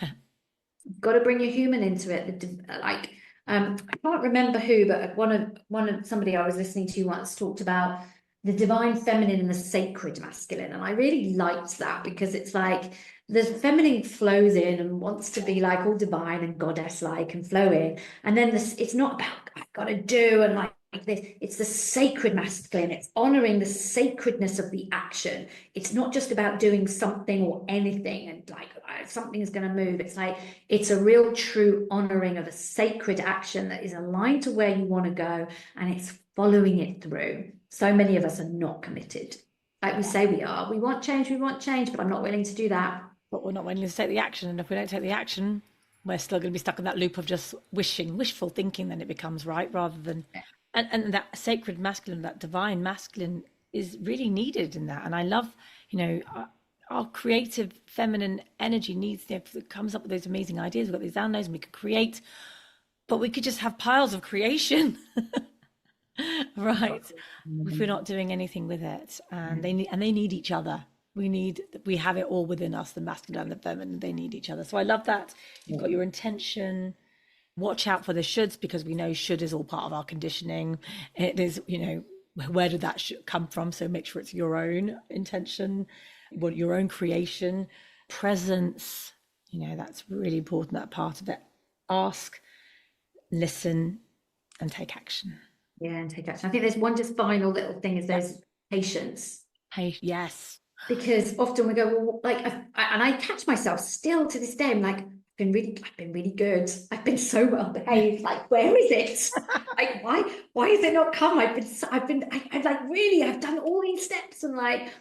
You've got to bring your human into it. I can't remember who, but one of somebody I was listening to once talked about the divine feminine and the sacred masculine. And I really liked that, because it's like the feminine flows in and wants to be like all divine and goddess-like and flow in. And then it's not about, I've got to do, and like this, it's the sacred masculine. It's honoring the sacredness of the action. It's not just about doing something or anything and like something is going to move. It's like, it's a real true honoring of a sacred action that is aligned to where you want to go, and it's following it through. So many of us are not committed. Like we say we are. We want change, but I'm not willing to do that. But we're not willing to take the action. And if we don't take the action, we're still going to be stuck in that loop of just wishful thinking. Then it becomes right, rather than, and that sacred masculine, that divine masculine is really needed in that. And I love, our creative feminine energy needs, it comes up with those amazing ideas. We've got these downloads and we could create, but we could just have piles of creation. Right, if we're not doing anything with it, and they need each other. We have it all within us, the masculine and the feminine. They need each other. So I love that you've got your intention. Watch out for the shoulds, because we know should is all part of our conditioning. It is, where did that come from? So make sure it's your own intention, your own creation. Presence, that's really important, that part of it. Ask, listen, and take action. Yeah, and take action. I think there's one just final little thing is there's patience. Yes. Because often we go, well, like, and I catch myself still to this day. I'm like, I've been really good. I've been so well behaved. Like, where is it? Like, why has it not come? I've done all these steps, and like,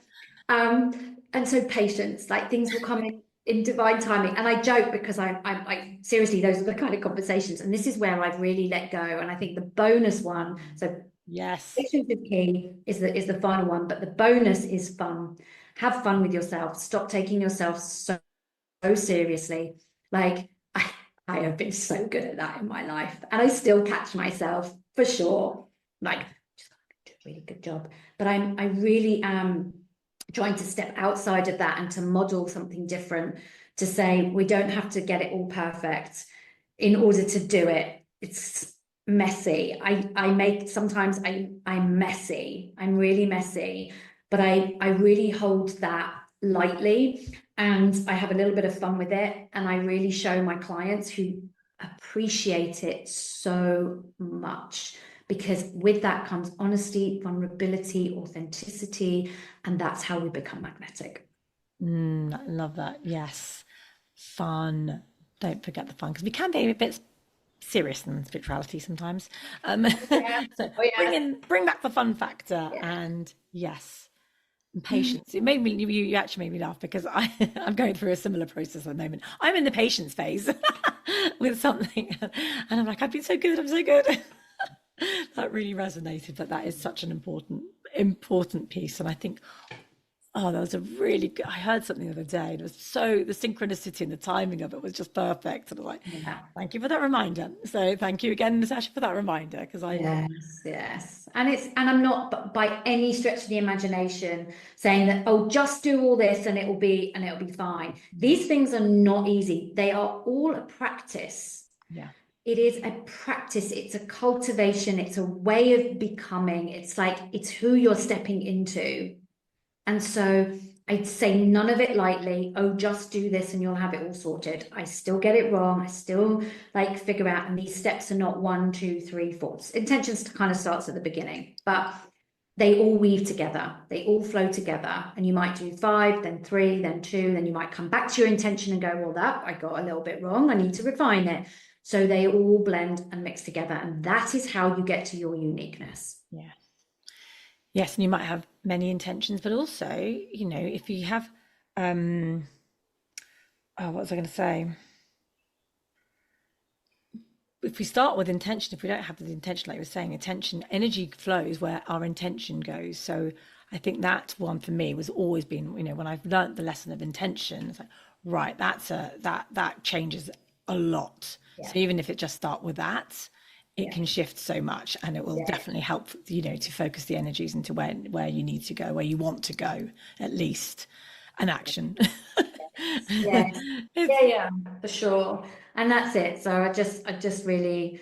and so patience, like things will come in divine timing. And I joke, because I seriously, those are the kind of conversations, and this is where I've really let go. And I think the bonus one, so yes, patience is key, is the final one, but the bonus is fun. Have fun with yourself. Stop taking yourself so seriously. Like, I have been so good at that in my life, and I still catch myself for sure. Like, just do a really good job, but I really am trying to step outside of that and to model something different, to say we don't have to get it all perfect in order to do it. It's messy. I'm messy. I'm really messy, but I really hold that lightly, and I have a little bit of fun with it, and I really show my clients, who appreciate it so much, because with that comes honesty, vulnerability, authenticity, and that's how we become magnetic. I love that. Yes, fun. Don't forget the fun, because we can be a bit serious than spirituality sometimes. Yeah. So Oh, yeah. bring back the fun factor, Yeah. and yes, and patience. It made me, you actually made me laugh because I'm going through a similar process at the moment. I'm in the patience phase with something, and I'm like, I've been so good, I'm so good. That really resonated, but that is such an important piece. And I think, oh, that was a really good, I heard something the other day, and it was so, the synchronicity and the timing of it was just perfect. And I was like, Yeah. thank you for that reminder. So thank you again, Natasha, for that reminder, because Yes, yes. And I'm not by any stretch of the imagination saying that, oh, just do all this and it'll be fine. These things are not easy. They are all a practice. yeah, It is a practice. It's a cultivation. It's a way of becoming. It's like, it's who you're stepping into. And so I'd say none of it lightly. Oh, just do this and you'll have it all sorted. I still get it wrong. I still like figure out, and these steps are not 1, 2, 3, 4. Intentions kind of starts at the beginning, but they all weave together. They all flow together. And you might do 5, then 3, then 2, then you might come back to your intention and go, well, that I got a little bit wrong. I need to refine it. So they all blend and mix together. And that is how you get to your uniqueness. yeah. Yes, and you might have many intentions, but also, if you have, oh, what was I going to say? If we start with intention, if we don't have the intention, like you were saying, intention, energy flows where our intention goes. So I think that one for me was always been, when I've learned the lesson of intention, it's like, right, that changes a lot. Yeah. So even if it just start with that, it can shift so much, and it will definitely help, to focus the energies into where you need to go, where you want to go, at least an action. Yes. Yeah, for sure. And that's it. So I just really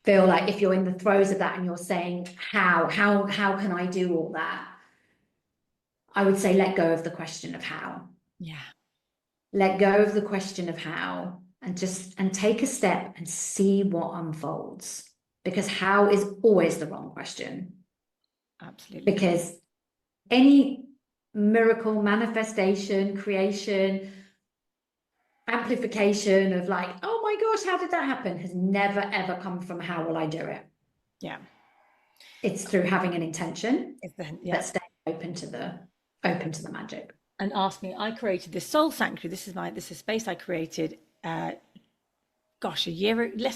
feel like if you're in the throes of that and you're saying, how can I do all that? I would say let go of the question of how. Yeah, Let go of the question of how, and take a step and see what unfolds. Because how is always the wrong question. absolutely. Because any miracle, manifestation, creation, amplification of like, oh my gosh, how did that happen, has never ever come from how will I do it. Yeah, It's through having an intention, yeah. but staying open to the magic. And ask me, I created this soul sanctuary. This is a space I created, less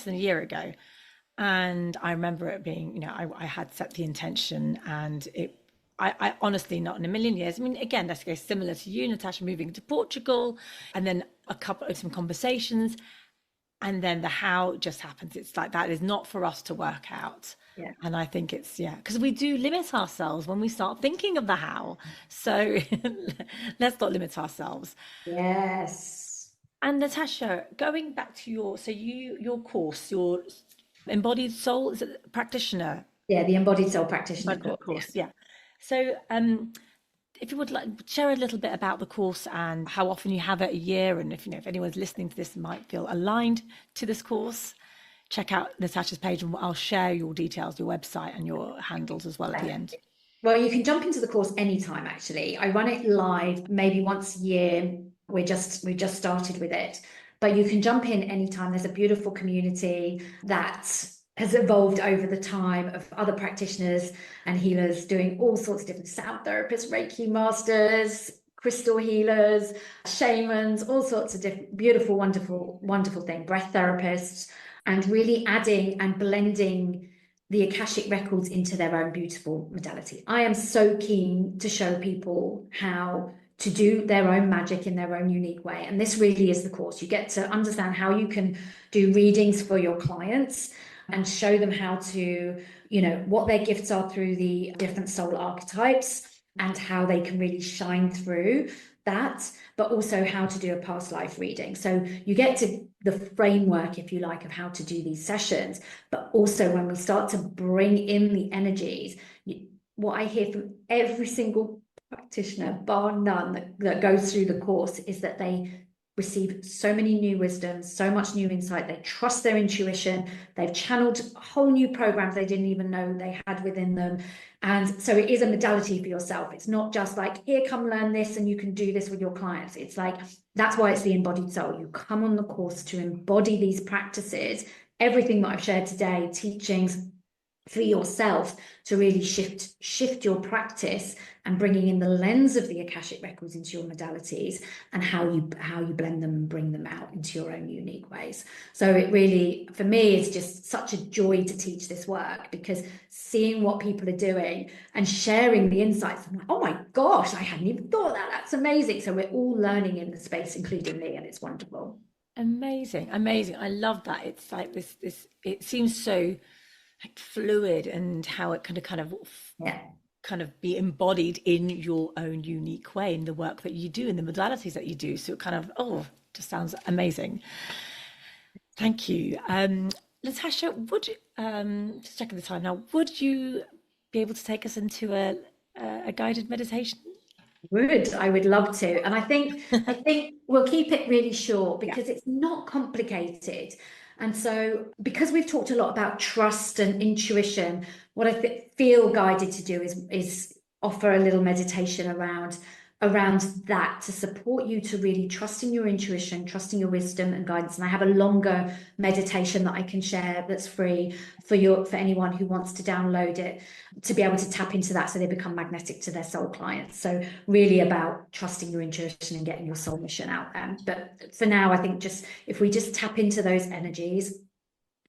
than a year ago. And I remember it being, I had set the intention, and I honestly, not in a million years. I mean, again, that's similar to you, Natasha, moving to Portugal, and then some conversations, and then the how just happens. It's like, that is not for us to work out. Yeah. And I think it's, because we do limit ourselves when we start thinking of the how. So let's not limit ourselves. Yes. And Natasha, going back to your course, your embodied soul, is it practitioner? Yeah, the embodied soul practitioner Embodied course. course, yeah. So if you would like share a little bit about the course and how often you have it a year, and if anyone's listening to this and might feel aligned to this course, check out Natasha's page, and I'll share your details, your website and your handles as well at the end. Well, you can jump into the course anytime, actually. I run it live maybe once a year. We just started with it, but you can jump in anytime. There's a beautiful community that has evolved over the time of other practitioners and healers doing all sorts of different sound therapists, Reiki masters, crystal healers, shamans, all sorts of different, beautiful, wonderful thing, breath therapists, and really adding and blending the Akashic Records into their own beautiful modality. I am so keen to show people how to do their own magic in their own unique way. And this really is the course. You get to understand how you can do readings for your clients and show them how to, what their gifts are through the different soul archetypes, and how they can really shine through that, but also how to do a past life reading. So you get to the framework, if you like, of how to do these sessions, but also when we start to bring in the energies, what I hear from every single practitioner, bar none, that goes through the course is that they receive so many new wisdoms, so much new insight. They trust their intuition. They've channeled whole new programs they didn't even know they had within them. And so it is a modality for yourself. It's not just like, here, come learn this and you can do this with your clients. It's like, that's why it's the embodied soul. You come on the course to embody these practices everything that I've shared today, teachings for yourself to really shift your practice and bringing in the lens of the Akashic Records into your modalities and how you blend them and bring them out into your own unique ways. So it really, for me, is just such a joy to teach this work, because seeing what people are doing and sharing the insights, I'm like, oh my gosh, I hadn't even thought that. That's amazing. So we're all learning in the space, including me, and it's wonderful. Amazing, amazing. I love that. It's like this, it seems so like fluid, and how it Yeah. kind of be embodied in your own unique way in the work that you do, in the modalities that you do. So it kind of, oh, just sounds amazing. Thank you. Natasha, would you, just checking the time now, would you be able to take us into a guided meditation? I would love to. And I think we'll keep it really short Yeah. because it's not complicated. And so, because we've talked a lot about trust and intuition, what I feel guided to do is offer a little meditation around that, to support you to really trust in your intuition, trusting your wisdom and guidance. And I have a longer meditation that I can share that's free for anyone who wants to download it, to be able to tap into that so they become magnetic to their soul clients. So really about trusting your intuition and getting your soul mission out there. But for now, I think just if we just tap into those energies,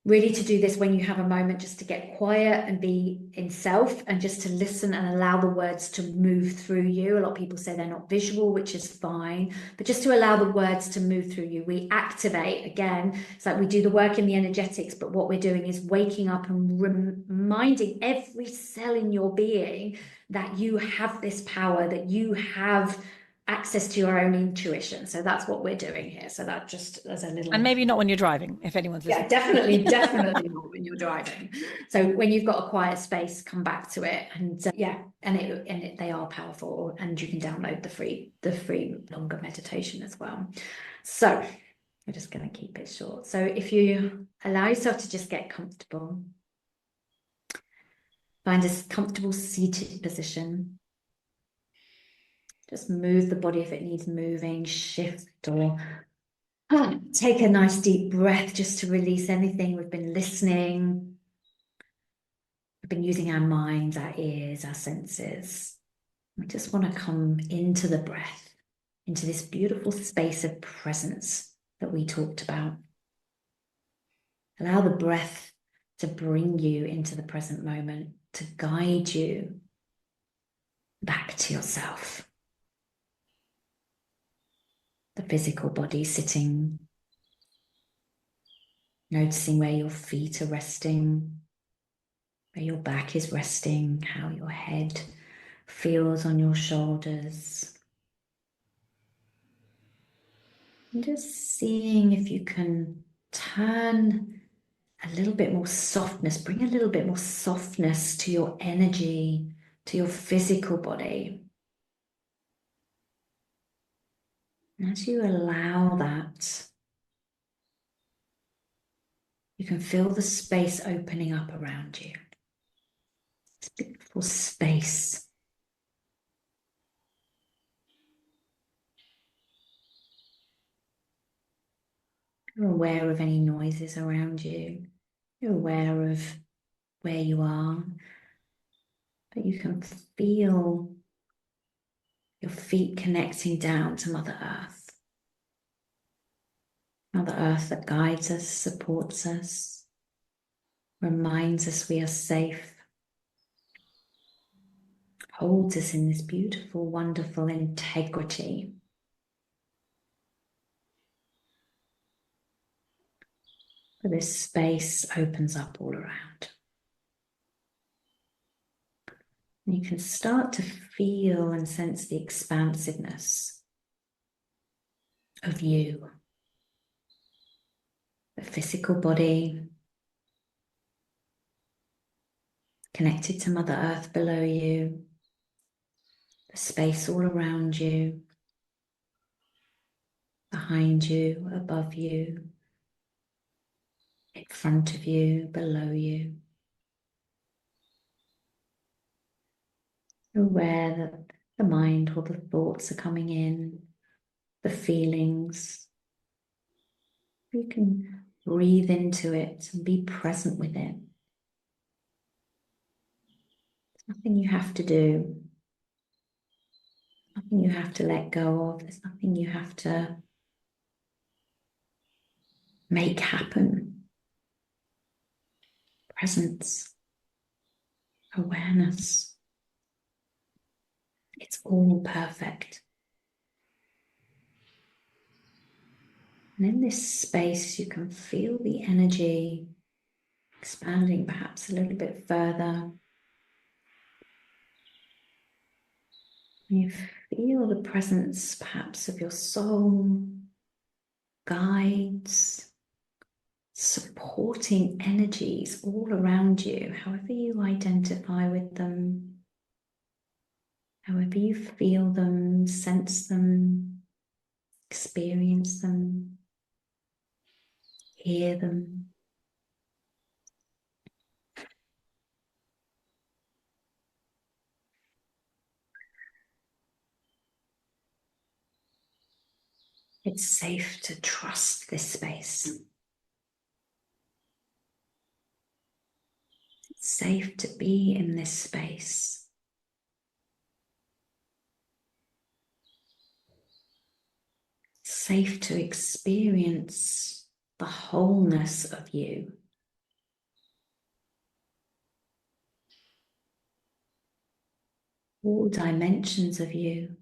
really to do this when you have a moment, just to get quiet and be in self and just to listen and allow the words to move through you. A lot of people say they're not visual, which is fine, but just to allow the words to move through you. We activate, again, it's like we do the work in the energetics, but what we're doing is waking up and reminding every cell in your being that you have this power, that you have access to your own intuition. So that's what we're doing here. So that just as a little. And maybe not when you're driving, if anyone's Yeah, listening. definitely not when you're driving. So when you've got a quiet space, come back to it, and yeah, they are powerful, and you can download the free longer meditation as well. So we're just going to keep it short. So if you allow yourself to just get comfortable, find a comfortable seated position. Just move the body if it needs moving, shift, or take a nice deep breath just to release anything we've been listening. We've been using our minds, our ears, our senses. We just want to come into the breath, into this beautiful space of presence that we talked about. Allow the breath to bring you into the present moment, to guide you back to yourself. The physical body sitting, noticing where your feet are resting, where your back is resting, how your head feels on your shoulders. And just seeing if you can turn a little bit more softness, bring a little bit more softness to your energy, to your physical body. And as you allow that, you can feel the space opening up around you. This beautiful space. You're aware of any noises around you. You're aware of where you are, but you can feel your feet connecting down to Mother Earth. Mother Earth that guides us, supports us, reminds us we are safe, holds us in this beautiful, wonderful integrity. But this space opens up all around. And you can start to feel and sense the expansiveness of you, the physical body, connected to Mother Earth below you, the space all around you, behind you, above you, in front of you, below you. Aware that the mind or the thoughts are coming in, the feelings. You can breathe into it and be present with it. There's nothing you have to do. Nothing you have to let go of. There's nothing you have to make happen. Presence, awareness. It's all perfect. And in this space, you can feel the energy expanding perhaps a little bit further. You feel the presence perhaps of your soul, guides, supporting energies all around you, however you identify with them, however you feel them, sense them, experience them, hear them. It's safe to trust this space. It's safe to be in this space. It's safe to experience the wholeness of you. All dimensions of you.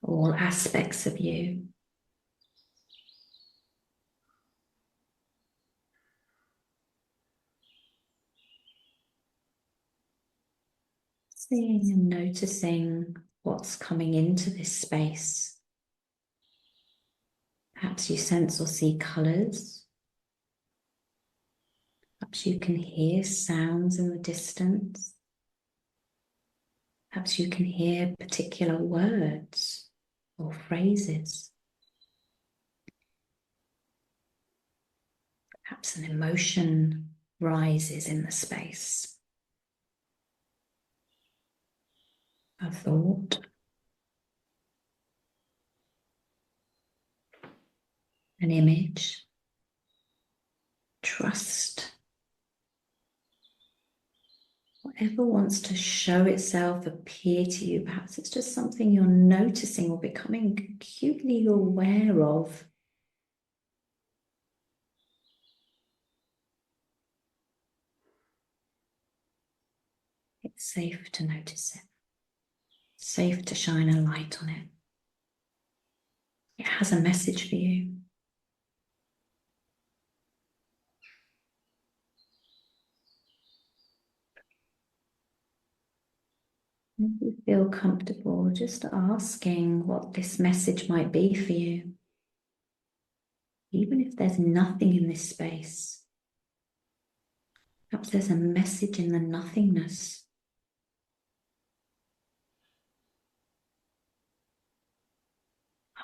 All aspects of you. Seeing and noticing what's coming into this space. Perhaps you sense or see colours. Perhaps you can hear sounds in the distance. Perhaps you can hear particular words or phrases. Perhaps an emotion rises in the space. A thought. An image. Trust. Whatever wants to show itself, appear to you, perhaps it's just something you're noticing or becoming acutely aware of. It's safe to notice it. Safe to shine a light on it. It has a message for you. If you feel comfortable, just asking what this message might be for you. Even if there's nothing in this space, perhaps there's a message in the nothingness.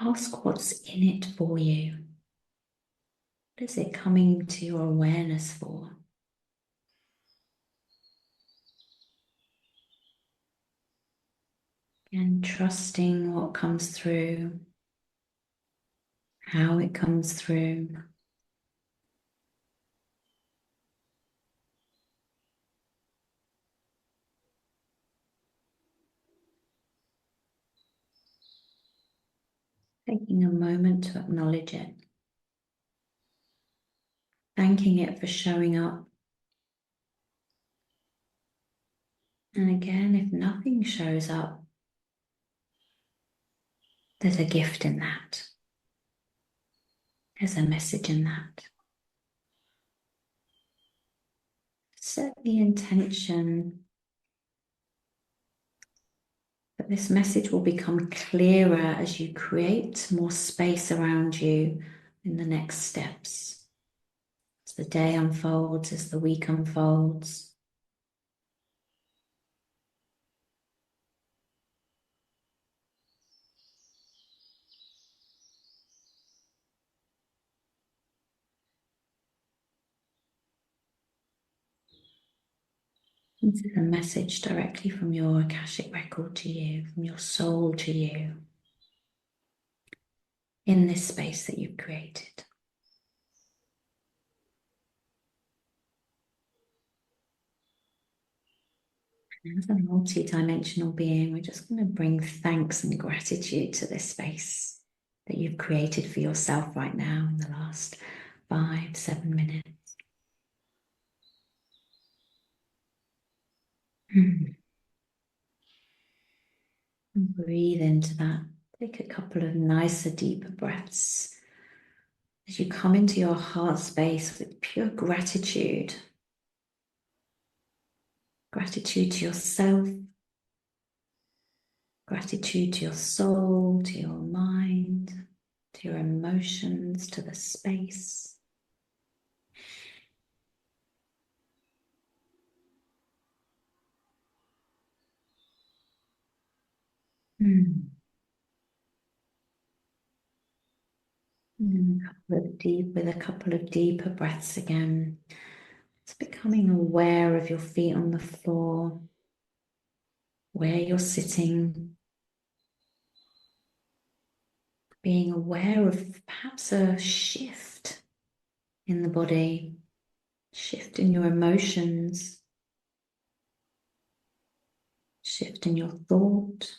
Ask what's in it for you. What is it coming to your awareness for? And trusting what comes through, how it comes through. Taking a moment to acknowledge it. Thanking it for showing up. And again, if nothing shows up, there's a gift in that. There's a message in that. Set the intention that this message will become clearer as you create more space around you in the next steps. As the day unfolds, as the week unfolds. This is a message directly from your Akashic record to you, from your soul to you, in this space that you've created. As a multi-dimensional being, we're just going to bring thanks and gratitude to this space that you've created for yourself right now in the last 5-7 minutes. And breathe into that. Take a couple of nicer, deeper breaths as you come into your heart space with pure gratitude. Gratitude to yourself, gratitude to your soul, to your mind, to your emotions, to the space. And with a couple of deeper breaths again. It's becoming aware of your feet on the floor, where you're sitting, being aware of perhaps a shift in the body, shift in your emotions, shift in your thought.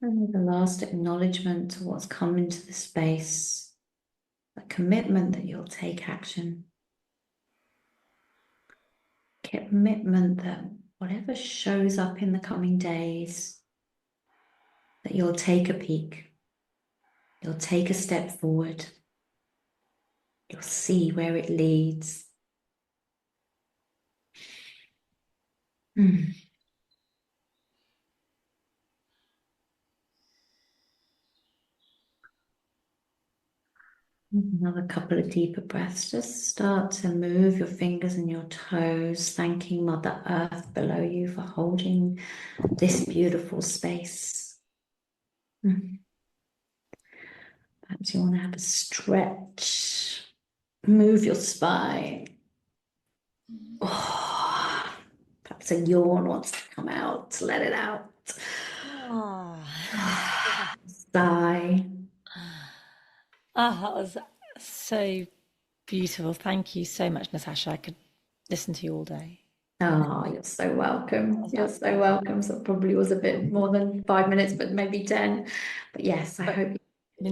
And the last acknowledgement to what's come into the space, a commitment that you'll take action. Commitment that whatever shows up in the coming days, that you'll take a peek, you'll take a step forward, you'll see where it leads. Another couple of deeper breaths. Just start to move your fingers and your toes, thanking Mother Earth below you for holding this beautiful space. Perhaps you want to have a stretch. Move your spine. Oh, perhaps a yawn wants to come out. Let it out. Sigh. Oh, that was so beautiful. Thank you so much, Natasha. I could listen to you all day. Oh, you're so welcome. You're so welcome. So it probably was a bit more than 5 minutes, but maybe 10. But yes, I hope.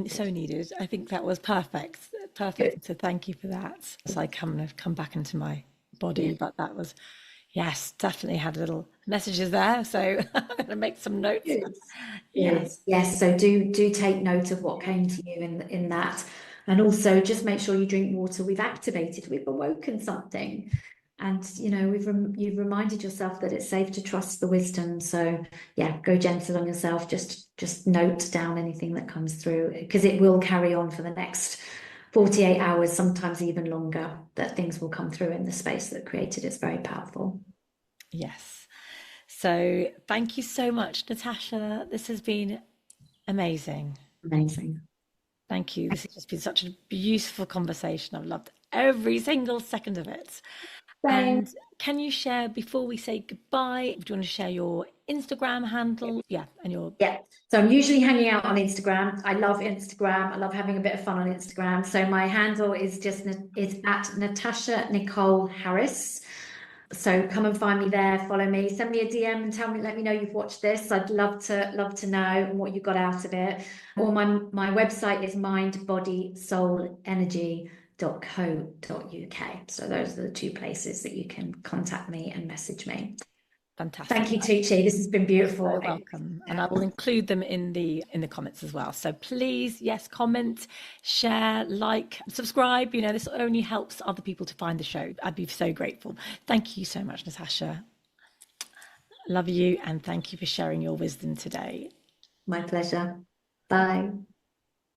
So needed. I think that was perfect. Perfect. So thank you for that. As I come back into my body, but that was, yes, definitely had little messages there. So I'm going to make some notes. Yes. So do take note of what came to you in that, and also just make sure you drink water. We've awoken something, and you've reminded yourself that it's safe to trust the wisdom. So yeah, go gentle on yourself. Just note down anything that comes through, because it will carry on for the next 48 hours, sometimes even longer, that things will come through in the space that created. It's very powerful. Yes. So thank you so much, Natasha. This has been amazing. Amazing. Thank you. This has just been such a beautiful conversation. I've loved every single second of it. And can you share, before we say goodbye, do you want to share your Instagram handle? Yeah, and your... Yeah. So I'm usually hanging out on Instagram. I love Instagram. I love having a bit of fun on Instagram. So my handle is at Natasha Nicole Harris. So come and find me there, follow me, send me a DM and let me know you've watched this. I'd love to know what you got out of it. Or my website is mindbodysoulenergy.co.uk. So those are the two places that you can contact me and message me. Fantastic. Thank you, Tuğçe. This has been beautiful. You're welcome. And I will include them in the comments as well. So please, yes, comment, share, like, subscribe. This only helps other people to find the show. I'd be so grateful. Thank you so much, Natasha. Love you, and thank you for sharing your wisdom today. My pleasure. Bye.